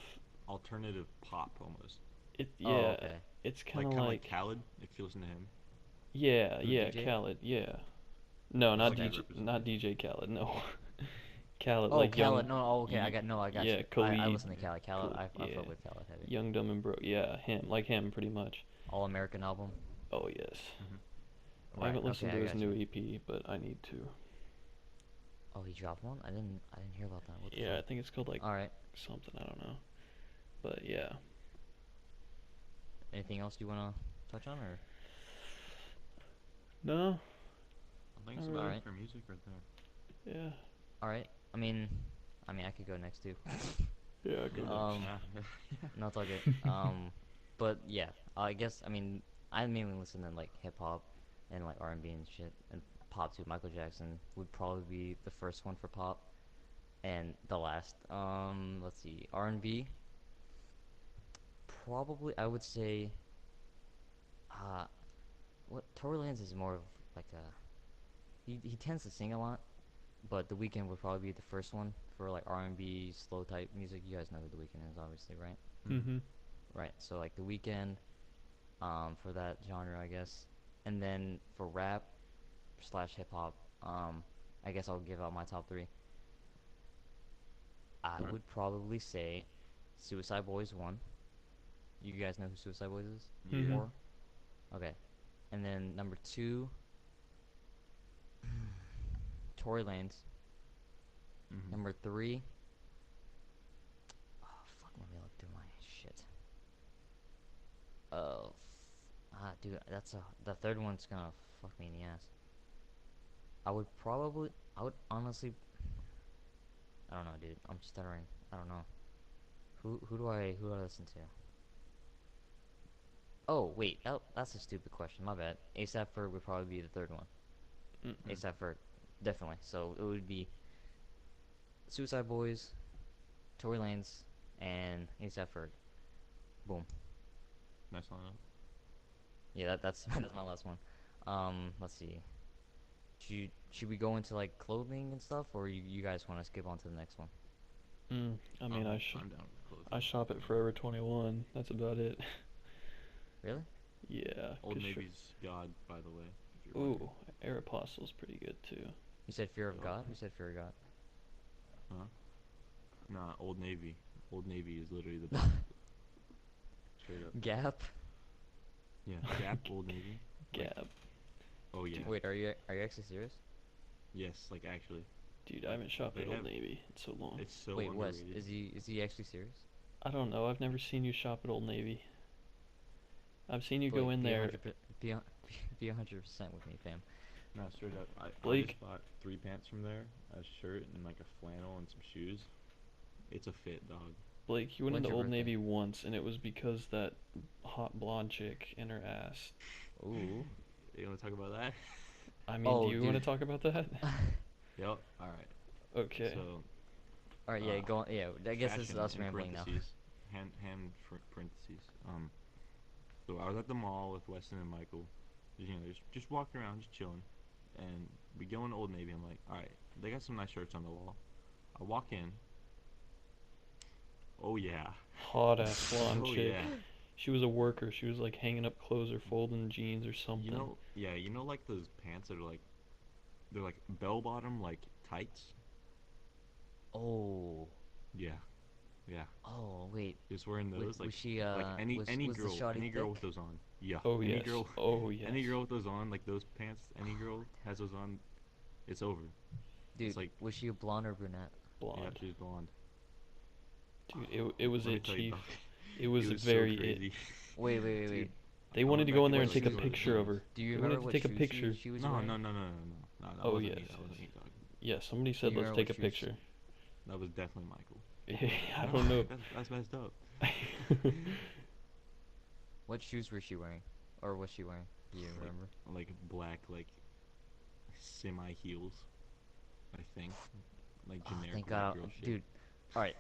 alternative pop almost. Oh, yeah, okay. it's kind Like of kind of like like Khaled if you listen to him. yeah, Who, yeah, DJ? Khaled, yeah. No, That's not like a Okay. good DJ, not representation. DJ Khaled. No, Khaled, Oh, like Khaled. young, No, oh, okay. y- I got yeah, you. I Khalid, listen to Yeah. Khaled. Khaled, I Yeah, fuck with Khaled heavy. Young Dumb and Bro, yeah, him, like him, pretty much. All American album. Oh yes, Hmm. I Right. haven't Okay, listened to I his got new you. EP, but I need to. Oh, he dropped one. I didn't hear about that. What the Yeah, fuck? I think it's called like All right. something, I don't know, but yeah. Anything else you wanna touch on or? No, I think not it's All about really. it right. for music right there. Yeah, All right. I mean, I could go next too. yeah, go next. Um, Yeah. no, it's all good. But yeah, I guess I mainly listen to like hip hop and like R&B and shit and pop too. Michael Jackson would probably be the first one for pop and the last. Let's see, R&B. Probably I would say uh what Tory Lanez is more of like a he tends to sing a lot, but The Weeknd would probably be the first one for like R&B slow type music. You guys know who The Weeknd is, obviously, right? Hmm. Mhm. Right. So like The Weeknd, for that genre, I guess. And then for rap slash hip hop, I guess I'll give out my top three. I All right. would probably say Suicide Boys one. You guys know who Suicide Boys is? Yeah. Mhm. Or okay. And then number two, Tory Lanez. Hmm. Number three, oh fuck, let me look through my shit. Dude, the third one's gonna fuck me in the ass. I would honestly, I don't know, dude. I'm stuttering. I don't know. Who do I listen to? Oh wait, that's a stupid question. My bad. ASAP Ferg would probably be the third one. Mm. ASAP Ferg, definitely. So it would be Suicide Boys, Tory Lanez, and ASAP Ferg. Boom. Nice lineup. Yeah, that's that's my last one. Let's see. Should we go into like clothing and stuff, or you guys want to skip on to the next one? I mean, I'm down with clothes. I shop at Forever 21. That's about it. Really? Yeah, Old 'cause Navy's God, by the way. If you're wondering. ooh, Aeropostale's pretty good too. You said Fear of Yup. God? Who said Fear of God? Huh? Nah, Old Navy. Old Navy is literally the best. Straight up. Gap? Yeah. Gap, Old Navy. Like, Gap. oh yeah. Wait, are you actually serious? Yes, like actually. Dude, I Like haven't shopped they at Old have. Navy in so long. It's so Wait, Wes, underrated. is he actually serious? I don't know. I've never seen you shop at Old Navy. I've seen you go Blake, in be a there. hundred, be a, be 100% with me, fam. No, straight up. I Blake, just bought 3 pants from there, a shirt, and like a flannel and some shoes. It's a fit, dog. Blake, you went When's into your Old birthday? Navy once, and it was because that hot blonde chick and her ass. Ooh. You want to talk about that? I mean, do Oh, you want to dude. talk about that? Yep. All right. Okay. So, All right, yeah, uh, go on. Yeah, I guess this is fashion us in rambling now. parentheses, parentheses. So I was at the mall with Weston and Michael, just walking around, just chilling, and we go into Old Navy. I'm like, all right, they got some nice shirts on the wall. I walk in. Oh yeah. Hot ass blonde Oh chick. yeah. She was a worker. She was like hanging up clothes or folding jeans or something. Yeah, like those pants that are like they're like bell bottom like tights. Oh. Yeah, yeah. Oh, wait. Just wearing those Was like she any was the shawty any girl with thick? those on. Yeah, Oh any yes. girl Oh yes. any girl with those on like those pants. Any Oh girl has those on, it's over. It's dude, like was she a blonde or brunette? yeah, Blonde. she's blonde. Dude, it was Let me it, tell you, chief. dog. It was It was so very it. crazy, Wait, wait, wait, dude. wait. They I wanted went to back go in to there my and What take a sister's shoes one of were the picture of jeans. her. Do you They remember wanted to what take a shoes picture. she was No, wearing? no, no, no, no, no. No, that Oh wasn't yes, me. That yes, wasn't yes. me, dog. Yeah, somebody Do said you let's remember take what a shoes? picture. That was definitely Michael. I No, don't know. that's messed up. What shoes were she wearing? Or was she wearing? Do you Like remember? black semi heels, I think. Like Oh, generic thank white God, girl shit. dude. All right,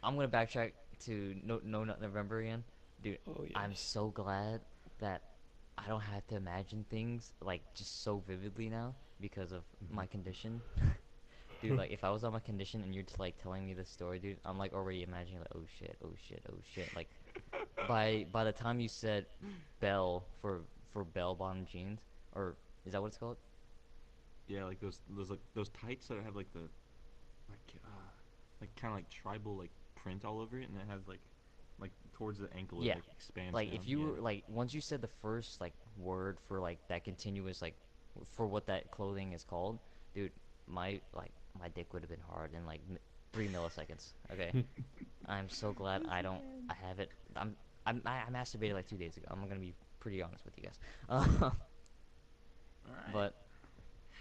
I'm gonna backtrack to no Nut November again, dude. Oh I'm yes. so glad that I don't have to imagine things like just so vividly now because of Hmm. my condition. Dude, like if I was on my condition and you're just like telling me this story, dude, I'm like already imagining like oh shit, oh shit, oh shit. Like by the time you said bell for bell bottom jeans, or is that what it's called? Yeah, like those tights that have like the like kind of like tribal like print all over it, and it has like towards the ankle it Yeah. like expands Like if down. you Yeah. were like once you said the first like word for like that continuous like for what that clothing is called, dude, my dick would have been hard in like 3 milliseconds. Okay, I'm so glad This I don't man. I have it. I masturbated like 2 days ago. I'm gonna be pretty honest with you guys. All right. But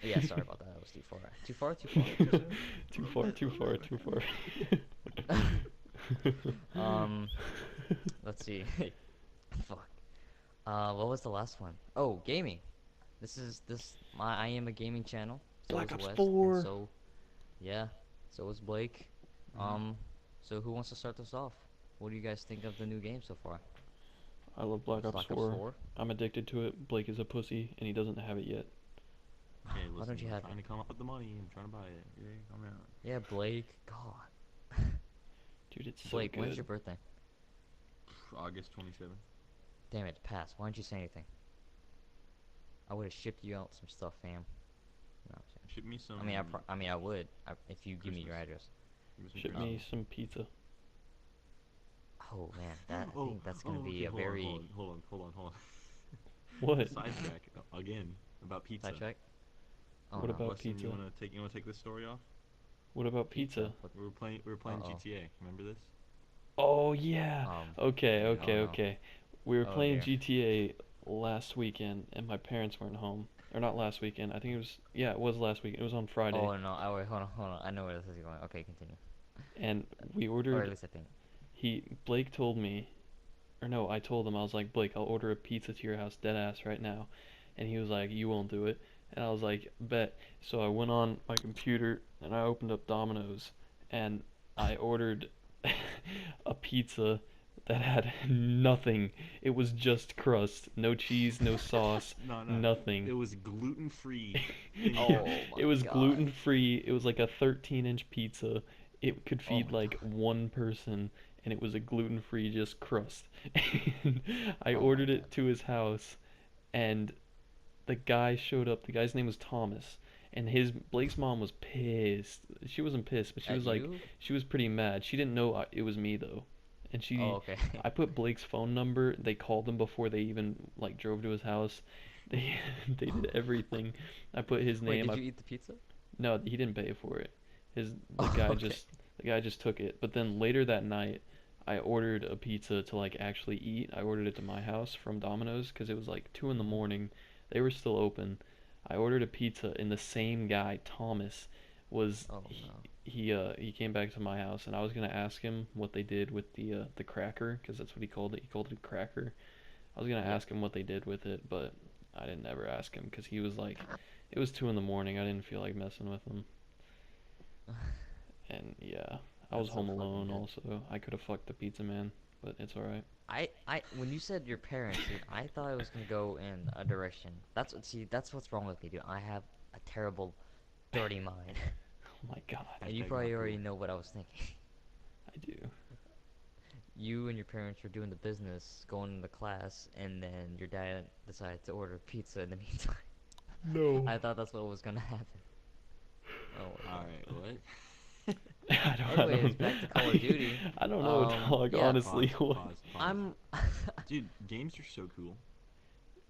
yeah, sorry about that. That was too far. Too far. Too far. Too soon. A Too little far, bit. A too little far, bit. too far. um, let's see. Fuck. What was the last one? Oh, gaming. This my I am a gaming channel. So Black is Ops West, and 4. so yeah, so is Blake. Mhm. So who wants to start this off? What do you guys think of the new game so far? I love Black Ops Black Ops 4. 4? I'm addicted to it. Blake is a pussy and he doesn't have it yet. Hey, Why listen, don't you I'm have it? trying to come up with the money. I'm trying to buy it. Yeah, come out. Yeah, Blake. God. Dude, it's so Blake, when's good. your birthday? August 27th. Damn it, pass. Why didn't you say anything? I would have shipped you out some stuff, fam. No, I'm saying. Ship me some I mean, I would if you give me your Christmas. address. Give me some Ship Christmas. me some pizza. Oh man, that I Oh, think that's gonna oh, be okay. a very Hold on. What? Sidetrack again about pizza. sidetrack. Oh What no, about Weston, pizza? you wanna take this story off? What about pizza. pizza? What? We were playing Uh-oh. GTA. Remember this? Oh yeah. Um. Okay, Yeah. Oh okay, no. okay. We were Oh playing dear. GTA last weekend and my parents weren't home. Or not last weekend. I think it was yeah, it was last weekend. It was on Friday. Oh no. Oh wait, hold on. I know where this is going. Okay, continue. And we Or at ordered least I think. Blake told me or no, I told him I was like, "Blake, I'll order a pizza to your house dead ass right now." And he was like, "You won't do it." And I was like, "Bet." So I went on my computer and I opened up Domino's and I ordered a pizza that had nothing. It was just crust, no cheese, no sauce, No, no. It nothing. was gluten free. it, Oh it my was god. gluten free. It was like a 13-inch pizza. it could Oh feed my like god. one person, and it was a gluten-free just crust. And I Oh my ordered god. it to his house, and the guy showed up. The guy's name was Thomas, and his Blake's mom was pissed. She wasn't pissed, but she At was like, you? she was pretty mad. She didn't know it was me though, and Oh, she, okay. I put Blake's phone number. They called him before they even like drove to his house. They they did everything. I put his Wait, name. did I you eat the pizza? no, he didn't pay for it. His Oh, okay. the guy just took it. But then later that night, I ordered a pizza to like actually eat. I ordered it to my house from Domino's because it was like 2 in the Hmm. morning. They were still open. I ordered a pizza and the same guy, Thomas, was Oh no. he came back to my house and I was gonna ask him what they did with the cracker because that's what he called it. He called it a cracker. I was gonna Yep. ask him what they did with it, but I didn't ever ask him because he was like, it was 2 in the morning. I didn't feel like messing with him. And yeah, I was That's so home fucking alone good. also. I could have fucked the pizza man, but it's alright. When you said your parents, dude, I thought it was gonna go in a direction. That's what's wrong with me, dude. I have a terrible, dirty mind, Oh my god, and you Hashtag probably not already cool. know what I was thinking. I do. You and your parents were doing the business, going to class, and then your dad decided to order pizza in the meantime. No. I thought that's what was gonna happen. Oh my god. Alright, what? I Anyways, don't, back to Call of Duty. I don't know, dog. Yeah, Honestly, Pause, what? pause, pause. I'm. Dude, games are so cool.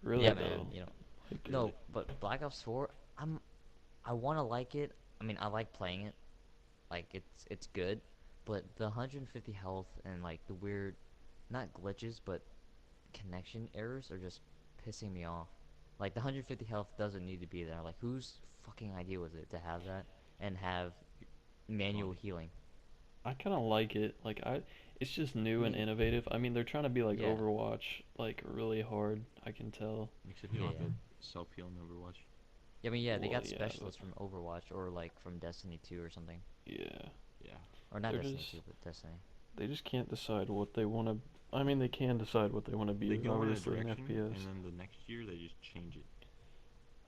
Really Yeah, Like, man. though, I get No, it. but Black Ops 4, I'm. I want to like it. I mean, I like playing it. Like it's good, but the 150 health and like the weird, not glitches, but connection errors are just pissing me off. Like the 150 health doesn't need to be there. Like whose fucking idea was it to have that and have manual funny. healing? I kind of like it. Like it's just I new and mean, innovative. I mean, they're trying to be like yeah, Overwatch, like really hard. I can tell. Makes it feel yeah, like yeah. a self-healing Overwatch. Yeah, I mean, yeah, they Well, got yeah, but specialists from Overwatch or like from Destiny 2 or something, yeah, Yeah. or not they're Destiny just 2, but Destiny. they just can't decide what they want to. I mean, they can decide what they want to be. They There's go in a obviously an direction, FPS. and then the next year they just change it.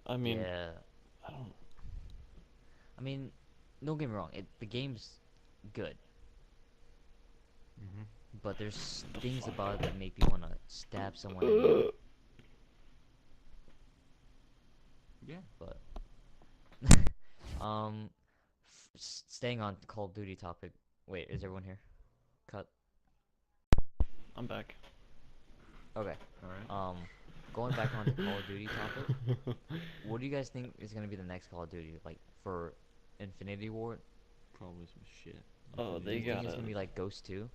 I mean, Yeah, I don't. I mean, don't get me wrong, the game's good, Mm-hmm. but there's The things fuck. about it that make me want to stab someone in the eye. Yeah. But um, staying on Call of Duty topic. Wait, is everyone here? Cut. I'm back. Okay. Alright. Um, going back onto Call of Duty topic. What do you guys think is gonna be the next Call of Duty? Like for Infinity Ward? Probably some shit. Oh, Do they you Infinity Ward think it's gotta. gonna be sucks. like Ghost 2?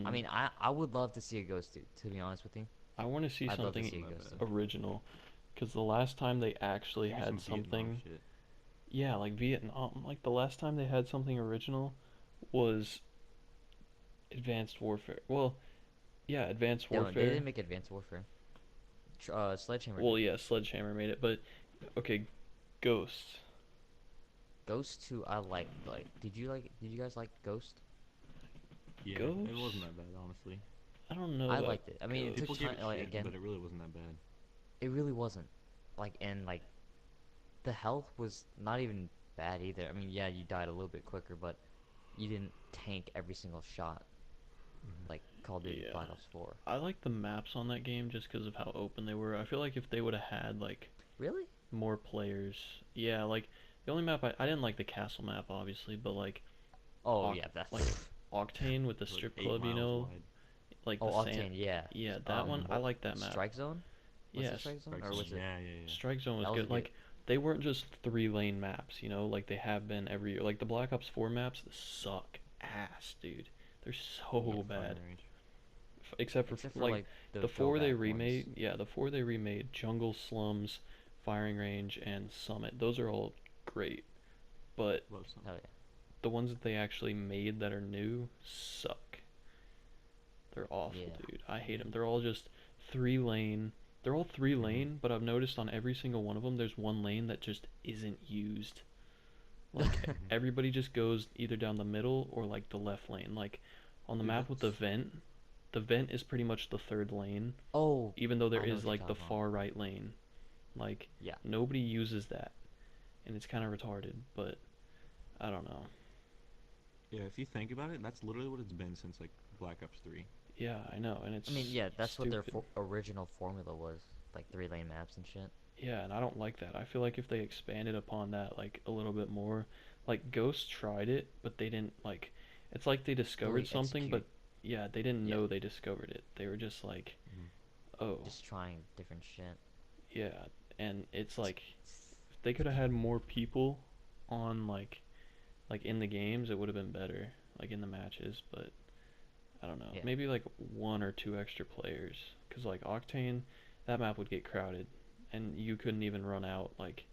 I Mm, mean, I would love to see a Ghost 2. To be honest with you, I want to see I'd love to something see a Wasn't that Ghost 2. bad. original, because the last time they actually Maybe had some Vietnam something, shit. yeah, like Vietnam, like the last time they had something original was Advanced Warfare. Well, yeah, Advanced No, they didn't Warfare. make Advanced Warfare. Sledgehammer Well, did. yeah, Sledgehammer made it, but okay, Ghost. Ghost 2, I like. Did you like? Did you guys like Ghost? Yeah, it wasn't Ghost? that bad, honestly. I don't know I about liked it. I mean, it took People Ghost. gave time. it Like shit, again, but it really wasn't that bad. it really wasn't. And the health was not even bad either. I mean, yeah, you died a little bit quicker, but you didn't tank every single shot Mm-hmm. like Call of Duty Yeah. Black Ops 4. I like the maps on that game just because of how open they were. I feel like if they would have had like Really? more players, yeah, like the only map I didn't like the castle map obviously, but Oh Oct yeah, that's like Octane with the Like strip eight club, miles wide. like oh the sand. Octane, yeah. Yeah, that one I What like that map. Strike Zone? Was it Yes, Strike Zone Strike or zone. was it? Yeah, yeah, yeah. Strike Zone was That was a good. good. Like they weren't just 3 lane maps, like they have been every year. Like the Black Ops 4 maps suck ass, dude. They're Like so firing bad. range. Except for Except for like like the the four they throwback ones. remade, yeah, the four they remade, Jungle Slums, Firing Range, and Summit. Those are all great, but Love some. Hell yeah. the ones that they actually made that are new suck. They're awful, Yeah. dude. I hate them. They're all just 3 lane. They're all three Mm-hmm. lane, but I've noticed on every single one of them, there's one lane that just isn't used. Like Mm-hmm. everybody just goes either down the middle or like the left lane. Like on the Dude, map with the that's vent, the vent is pretty much the third lane, Oh, even though there I know is what you're like the talking about. far right lane. Like Yeah. nobody uses that, and it's kind of retarded. But I don't know. Yeah, if you think about it, that's literally what it's been since like Black Ops 3. Yeah, I know, and I mean, it's yeah, that's what their stupid. original formula was, like 3 lane maps and shit. Yeah, and I don't like that. I feel like if they expanded upon that like a little bit more, like Ghost tried it, but they didn't like. It's like they discovered Fully something, execute. but yeah, they didn't Yeah, know they discovered it. They were just like, Mm-hmm. oh, just trying different shit. yeah, and it's It's, like if they could have had more people on like in the games, it would have been better, like in the matches, but I don't know. yeah, Maybe like one or two extra players, cause like Octane, that map would get crowded, and you couldn't even run out like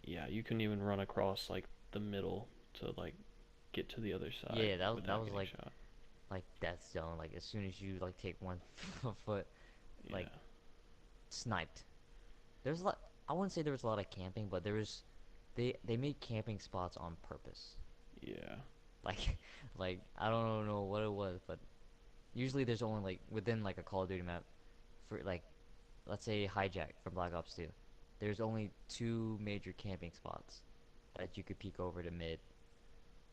yeah, you couldn't even run across like the middle to like get to the other side yeah. That without was getting shot. like death zone. Like as soon as you like take one foot, like Yeah, sniped. There's a lot. I wouldn't say there was a lot of camping, but there was. They made camping spots on purpose. yeah, Like like I don't know what it was, but usually there's only like within like a Call of Duty map for like let's say hijack from Black Ops 2. There's only two major camping spots that you could peek over to mid,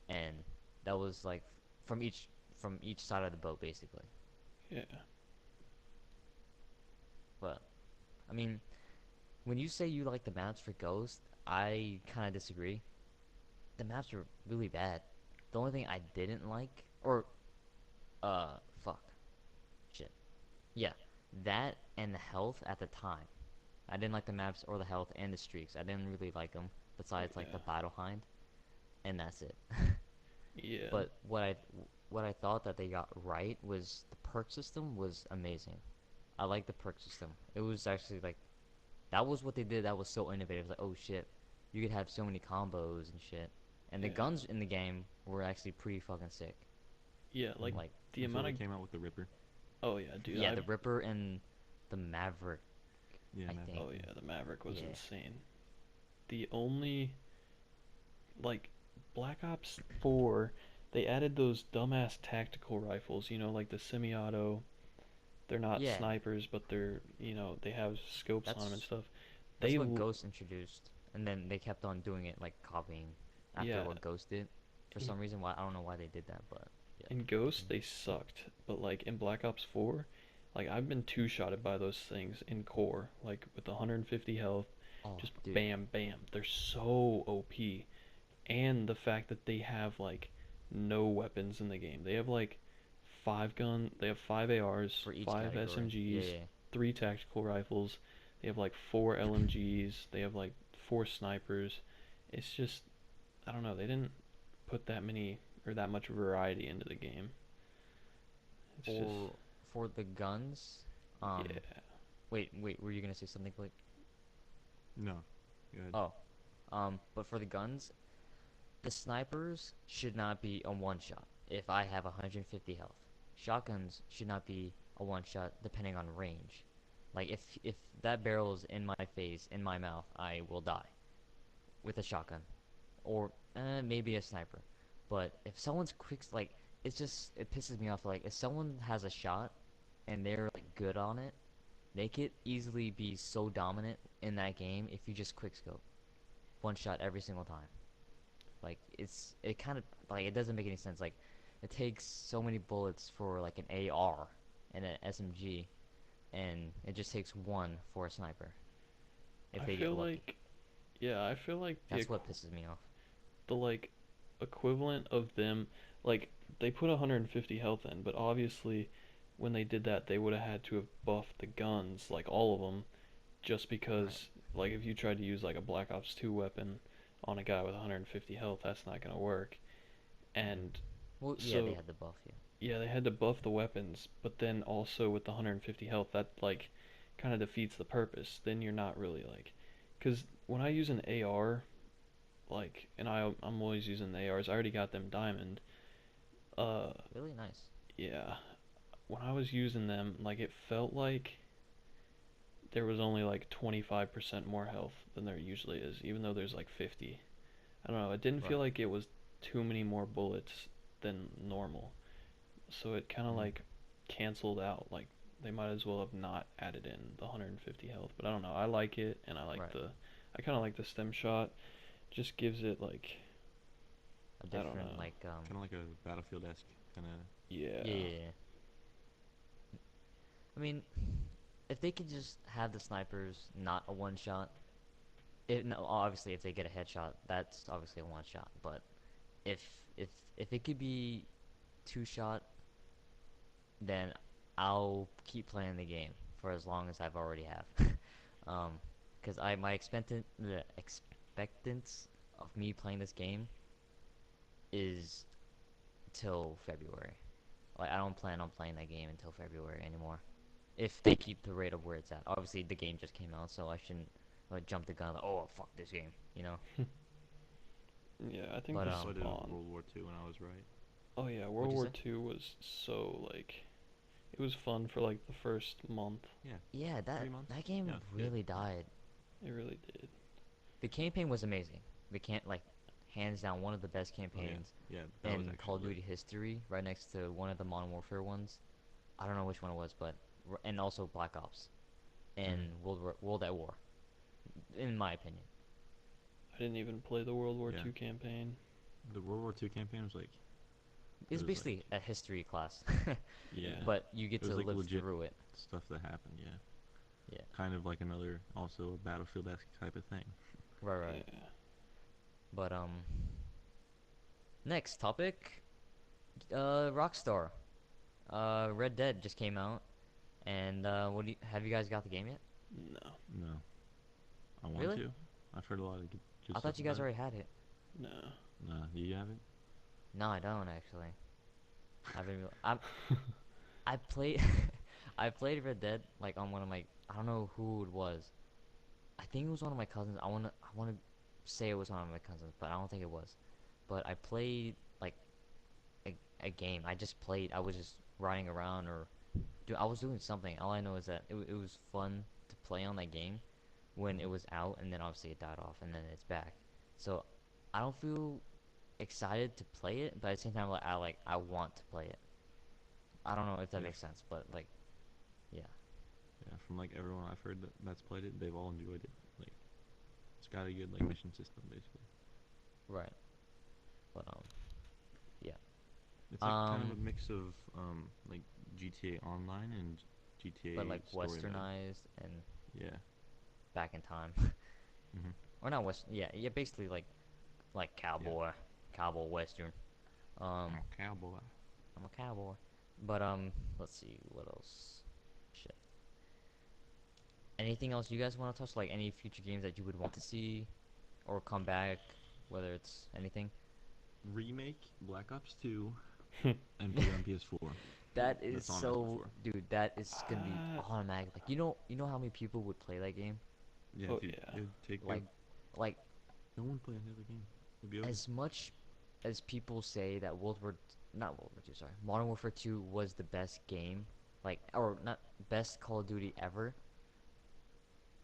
and that was like from each side of the boat basically. yeah. But I mean, when you say you like the maps for Ghost, I kind of disagree. The maps are really bad. The only thing I didn't like, or fuck, shit, yeah, that and the health at the time. I didn't like the maps or the health and the streaks. I didn't really like them. Oh Besides like yeah, the battle hind, and that's it. yeah, But what I thought that they got right was the perk system was amazing. I like the perk system. It was actually like that was what they did. That was so innovative. Like oh shit, you could have so many combos and shit. And the yeah, guns in the game were actually pretty fucking sick. yeah. Like Mm-hmm. Like the Until amount they of came out with the Ripper. oh yeah, dude. yeah, I the Ripper and the Maverick, Yeah, I Maverick. think. oh yeah, the Maverick was Yeah. insane. The only like Black Ops 4, they added those dumbass tactical rifles, like the semi-auto. They're not Yeah, snipers, but they have scopes on them and that's stuff. that's They what Ghost introduced, and then they kept on doing it like copying after yeah, what Ghost did. For in, some reason, why I don't know why they did that, but yeah. in Ghost Continue. they sucked, but like in Black Ops 4, like I've been two-shotted by those things in core, like with 150 health, Oh, just dude, bam bam. They're so OP. And the fact that they have like no weapons in the game. They have five ARs, for each five category. Yeah, SMGs, yeah. three tactical rifles. They have like four LMGs. They have like four snipers. It's just I don't know. They didn't put that many or that much variety into the game. It's just For for the guns, um, yeah, wait, were you gonna say something, Blake? No. Good. Oh, but for the guns, the snipers should not be a one shot. If I have 150 health, shotguns should not be a one shot depending on range. Like if that barrel is in my face, in my mouth, I will die with a shotgun or maybe a sniper. But if someone's quick, like it pisses me off. Like if someone has a shot and they're like good on it, they could easily be so dominant in that game if you just quick scope one shot every single time. Like it kind of like it doesn't make any sense. Like it takes so many bullets for like an AR and an SMG, and it just takes one for a sniper if I they get feel lucky. like yeah, I feel like That's what pisses me off. the like equivalent of them like they put 150 health in, but obviously when they did that they would have had to have buffed the guns like all of them just Right. because like if you tried to use like a Black Ops 2 weapon on a guy with 150 health that's not going to work. Mm-hmm. And Well, yeah, they so had the buff. Yeah. yeah, they had to buff the weapons, but then also with the 150 health that like kind of defeats the purpose. Then you're not really like cuz when I use an AR like and I'm always using the ARs. I already got them diamond. Uh, Really nice. yeah. When I was using them, like it felt like there was only like 25% more health than there usually is, even though there's like 50. I don't know. It didn't feel Right. like it was too many more bullets than normal. So it kind of Mm-hmm. like canceled out. Like they might as well have not added in the 150 health. But I don't know. I like it, and Right. I kind of like the stem shot. Just gives it like a I don't different know. like Kind of like a Battlefield-esque kind of. yeah, Yeah. yeah, yeah. I mean, if they could just have the snipers not a one shot, no, obviously if they get a headshot, that's obviously a one shot. But if if if it could be two shot, then I'll keep playing the game for as long as I've already have. um, because I my the expectance of me playing this game is till February. Like I don't plan on playing that game until February anymore. If they keep the rate of where it's at. Obviously the game just came out, so I shouldn't like jump the gun like, oh fuck this game, you know. Yeah, I think But the That's what I did with spawn. World War II when I was right. Oh yeah, what'd World you War say? Two was so like it was fun for like the first month. Yeah, Yeah, that 3 months. that Yeah, game it's good. really died. It really did. The campaign was amazing. The can't like hands down one of the best Oh yeah, campaigns yeah, that was in actually Call of lit. Duty history, right next to one of the Modern Warfare ones. I don't know which one it was, but and also Black Ops Hmm. and World at War, in my opinion. I didn't even play the World War Yeah, Two campaign. the World War II campaign was like it It's was like basically a history class, yeah, Yeah. but you get it to was like live legit through it. stuff that happened. Yeah, Yeah, kind of like another also a Battlefield-esque type of thing. right, right. Yeah. But next topic, Rockstar. Red Dead just came out, and have you guys got the game yet? No. No, I want Really? to. I've heard a lot of good I stuff thought you guys about it. already had it. No. Nah, do you have it? No, I don't actually. I've been I played I played Red Dead like on one of my I don't know who it was. I think it was one of my cousins. I wanna say it was one of my cousins, but I don't think it was. But I played like a game. I just played. I was just riding around or I was doing something. All I know is that it was fun to play on that game when it Hmm. was out, and then obviously it died off, and then it's back. So I don't feel excited to play it, but at the same time, I want to play it. I don't know if that Yeah, makes sense, but like yeah, yeah. From like everyone I've heard that's played it, they've all enjoyed it. Like it's got a good like mission system basically. right. But yeah. It's like kind of a Um, mix of like GTA Online and but like GTA Story Mode. westernized and Yeah. back in time, Hmm. or not west. Yeah, yeah, basically like Yeah. cowboy western. I'm Um, a cowboy. I'm a cowboy. But let's see what else. Shit. Anything else you guys want to touch? Like any future games that you would want to see or come back, whether it's anything. Remake Black Ops 2 and put it on PS4. That is That's all I'm asking so, for. dude. That is gonna be uh, automatic. Like you know how many people would play that game? Yeah, oh dude. yeah. Like, like No one play another game. It'd be over. as much as people say that not World War II, sorry, Modern Warfare 2 was the best game, like, or not best Call of Duty ever.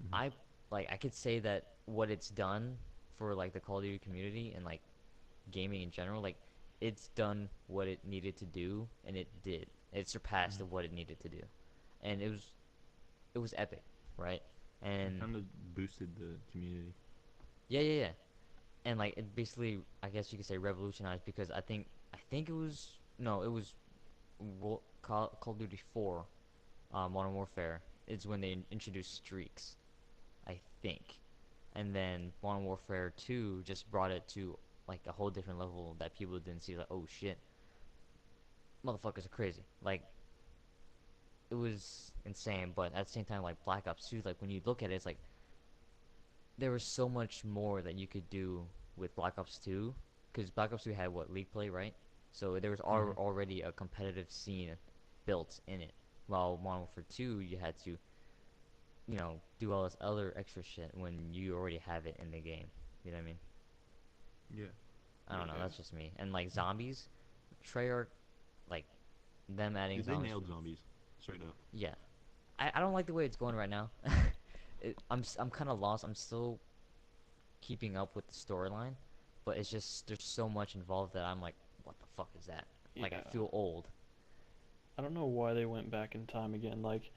Hmm. I I could say that what it's done for like the Call of Duty community and like gaming in general, like it's done what it needed to do, and it did. It surpassed Hmm. what it needed to do, and it was epic, right? It And kind of boosted the community. yeah, yeah, yeah. And like it basically, I guess you could say revolutionized because I think it was no, it was Call of Duty 4, Modern Warfare. It's when they introduced streaks, I think, and then Modern Warfare 2 just brought it to like a whole different level that people didn't see. Like, oh shit, motherfuckers are crazy. Like it was insane, but at the same time, like Black Ops 2, like when you look at it, it's like there was so much more that you could do with Black Ops 2, because Black Ops 2 had what league play, right? So there was Hmm. already a competitive scene built in it. While Modern Warfare 2, you had to, do all this other extra shit when you already have it in the game. You know what I mean? Yeah. I Yeah. don't know. Yeah. That's just me. And like zombies, Treyarch, like them adding Dude, they zombies. nailed zombies. Straight up. Yeah, I don't like the way it's going right now. I'm kind of lost. I'm still keeping up with the storyline, but it's just there's so much involved that I'm like, what the fuck is that? Like I Yeah. feel old. I don't know why they went back in time again. Like,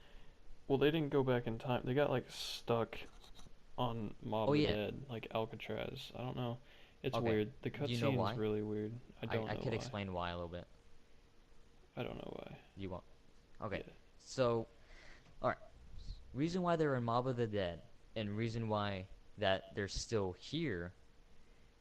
well, they didn't go back in time. They got like stuck on Oh Mob the yeah, Dead, like Alcatraz. I don't know. It's Okay. weird. The Do you know cutscene's why? really weird. I don't I know could why. explain why a little bit. I don't know why. You want? Okay. Yeah. So, all right. Reason why they're in Mob of the Dead and reason why that they're still here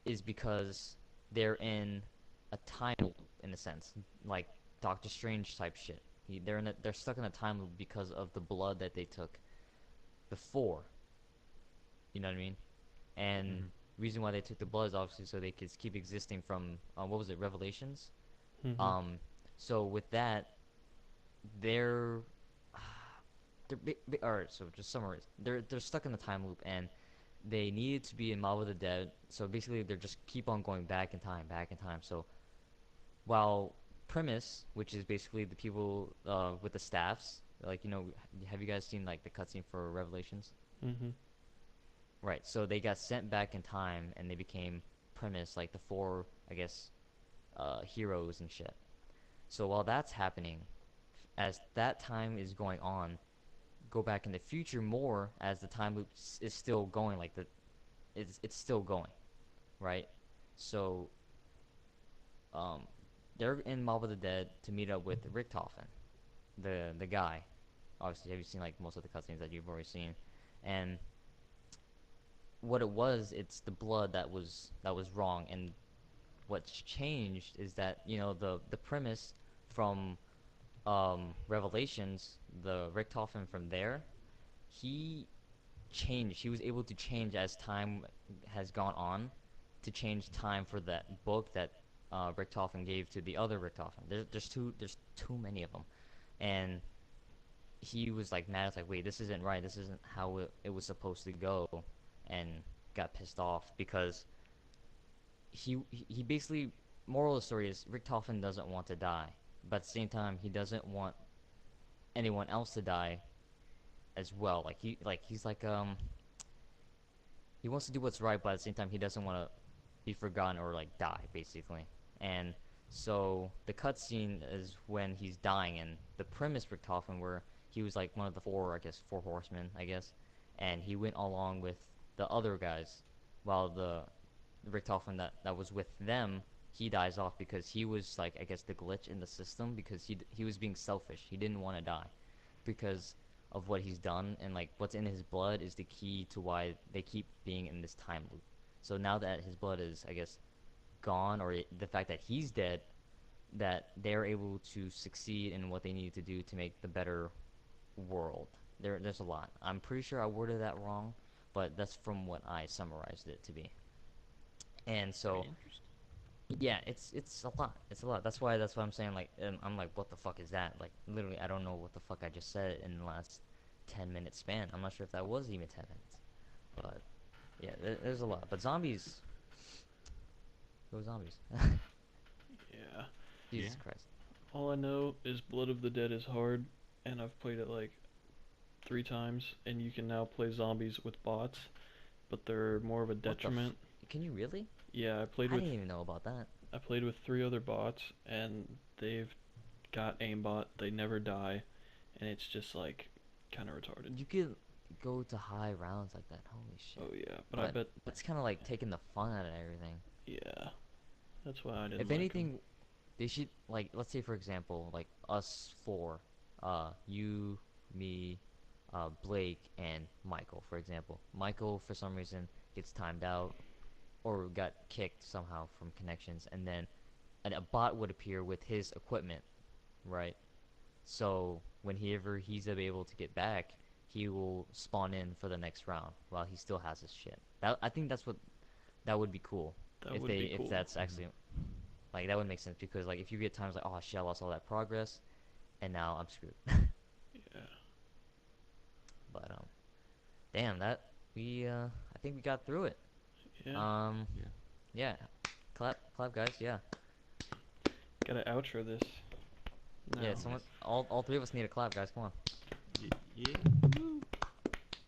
is because they're in a time loop in a sense, like Doctor Strange type shit. They're stuck in a time loop because of the blood that they took before. You know what I mean? And Hmm. reason why they took the blood is obviously so they could keep existing from what was it, Revelations? Mhm. Um, so with that, they're all right. So just summarize. They're stuck in the time loop and they needed to be in Mob of the Dead. So basically, they're just keep on going back in time, back in time. So while Primus, which is basically the people with the staffs, like have you guys seen like the cutscene for Revelations? Mhm. Right. So they got sent back in time and they became Primus, like the four, I guess, heroes and shit. So while that's happening, as that time is going on, go back in the future more as the time loop is still going, like it's still going, right? So um, they're in Mob of the Dead to meet up with Richtofen, the guy. Obviously, have you seen like most of the cutscenes that you've already seen? And what it was, it's the blood that was wrong, and what's changed is that the premise from Revelations, the Richtofen from there, he changed. He was able to change as time has gone on, to change time for that book that Richtofen gave to the other Richtofen. There's too many of them, and he was like mad. It's like, wait, this isn't right. This isn't how it was supposed to go, and got pissed off because he basically, moral of the story is Richtofen doesn't want to die, but at the same time he doesn't want anyone else to die as well. He wants to do what's right, but at the same time he doesn't want to be forgotten or like die basically. And so the cutscene is when he's dying, and the premise for Coffin where he was like one of the four, I guess, four horsemen, I guess, and he went along with the other guys, while the Richtofen that was with them, he dies off because he was like, I guess, the glitch in the system, because he was being selfish. He didn't want to die because of what he's done, and like what's in his blood is the key to why they keep being in this time loop. So now that his blood is, I guess, gone, or the fact that he's dead, that they're able to succeed in what they need to do to make the better world. There's a lot. I'm pretty sure I worded that wrong, but that's from what I summarized it to be. And Very so interesting. yeah, it's a lot. It's a lot. That's why I'm saying, like, I'm like, what the fuck is that? Like, literally, I don't know what the fuck I just said in the last 10 minute span. I'm not sure if that was even 10 minutes, but yeah, there's a lot. But zombies, go zombies. Yeah. Yeah. Jesus Christ. All I know is Blood of the Dead is hard, and I've played it like 3 times, and you can now play zombies with bots, but they're more of a What the? detriment. Can you really? Yeah, I didn't even know about that. I played with 3 other bots, and they've got aimbot. They never die, and it's just like kind of retarded. You could go to high rounds like that. Holy Oh shit. yeah, but I But bet. that's kind of like taking the fun out of everything. Yeah, that's why I didn't If like them. anything, they should, like, let's say for example, like us four, you, me, Blake, and Michael, for example. Michael for some reason gets timed out or got kicked somehow from connections, and then a bot would appear with his equipment, right? So when he's able to get back, he will spawn in for the next round while he still has his shit. I think that would be cool That if would be cool. that's actually, like, that would make sense, because like if you get times like, oh shit, I lost all that progress and now I'm screwed. Yeah. But damn, that we I think we got through it. Yeah. Um Yeah. yeah. Clap guys, yeah. Gotta outro this Yeah, now. someone, Nice. all three of us need a clap, guys. Come on. Yeah. Yeah. Woo.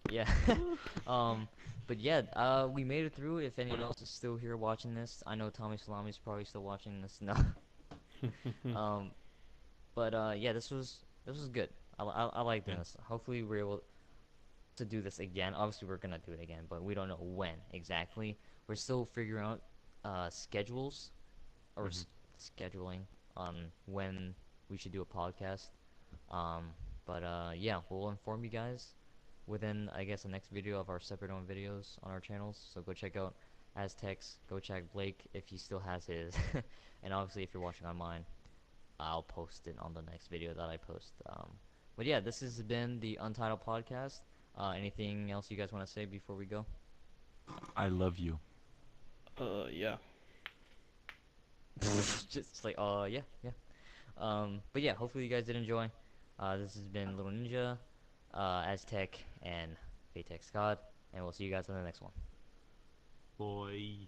Yeah. Woo. um but yeah, we made it through. If anyone else is still here watching this, I know Tommy Salami's probably still watching this. No. um but yeah, this was good. I like doing Yeah. this. Hopefully we're able to do this again. Obviously we're gonna do it again, but we don't know when exactly. We're still figuring out schedules or Hmm. scheduling on when we should do a podcast. Um, but yeah, we'll inform you guys within, I guess, the next video of our separate own videos on our channels. So go check out Aztecs. Go check Blake if he still has his, and obviously if you're watching on mine, I'll post it on the next video that I post. But yeah, this has been the Untitled podcast. Anything else you guys want to say before we go? I love you. Yeah. Just like, yeah, yeah. But yeah, hopefully you guys did enjoy. This has been Little Ninja, Aztec, and Paytech Scott, and we'll see you guys on the next one. Boy.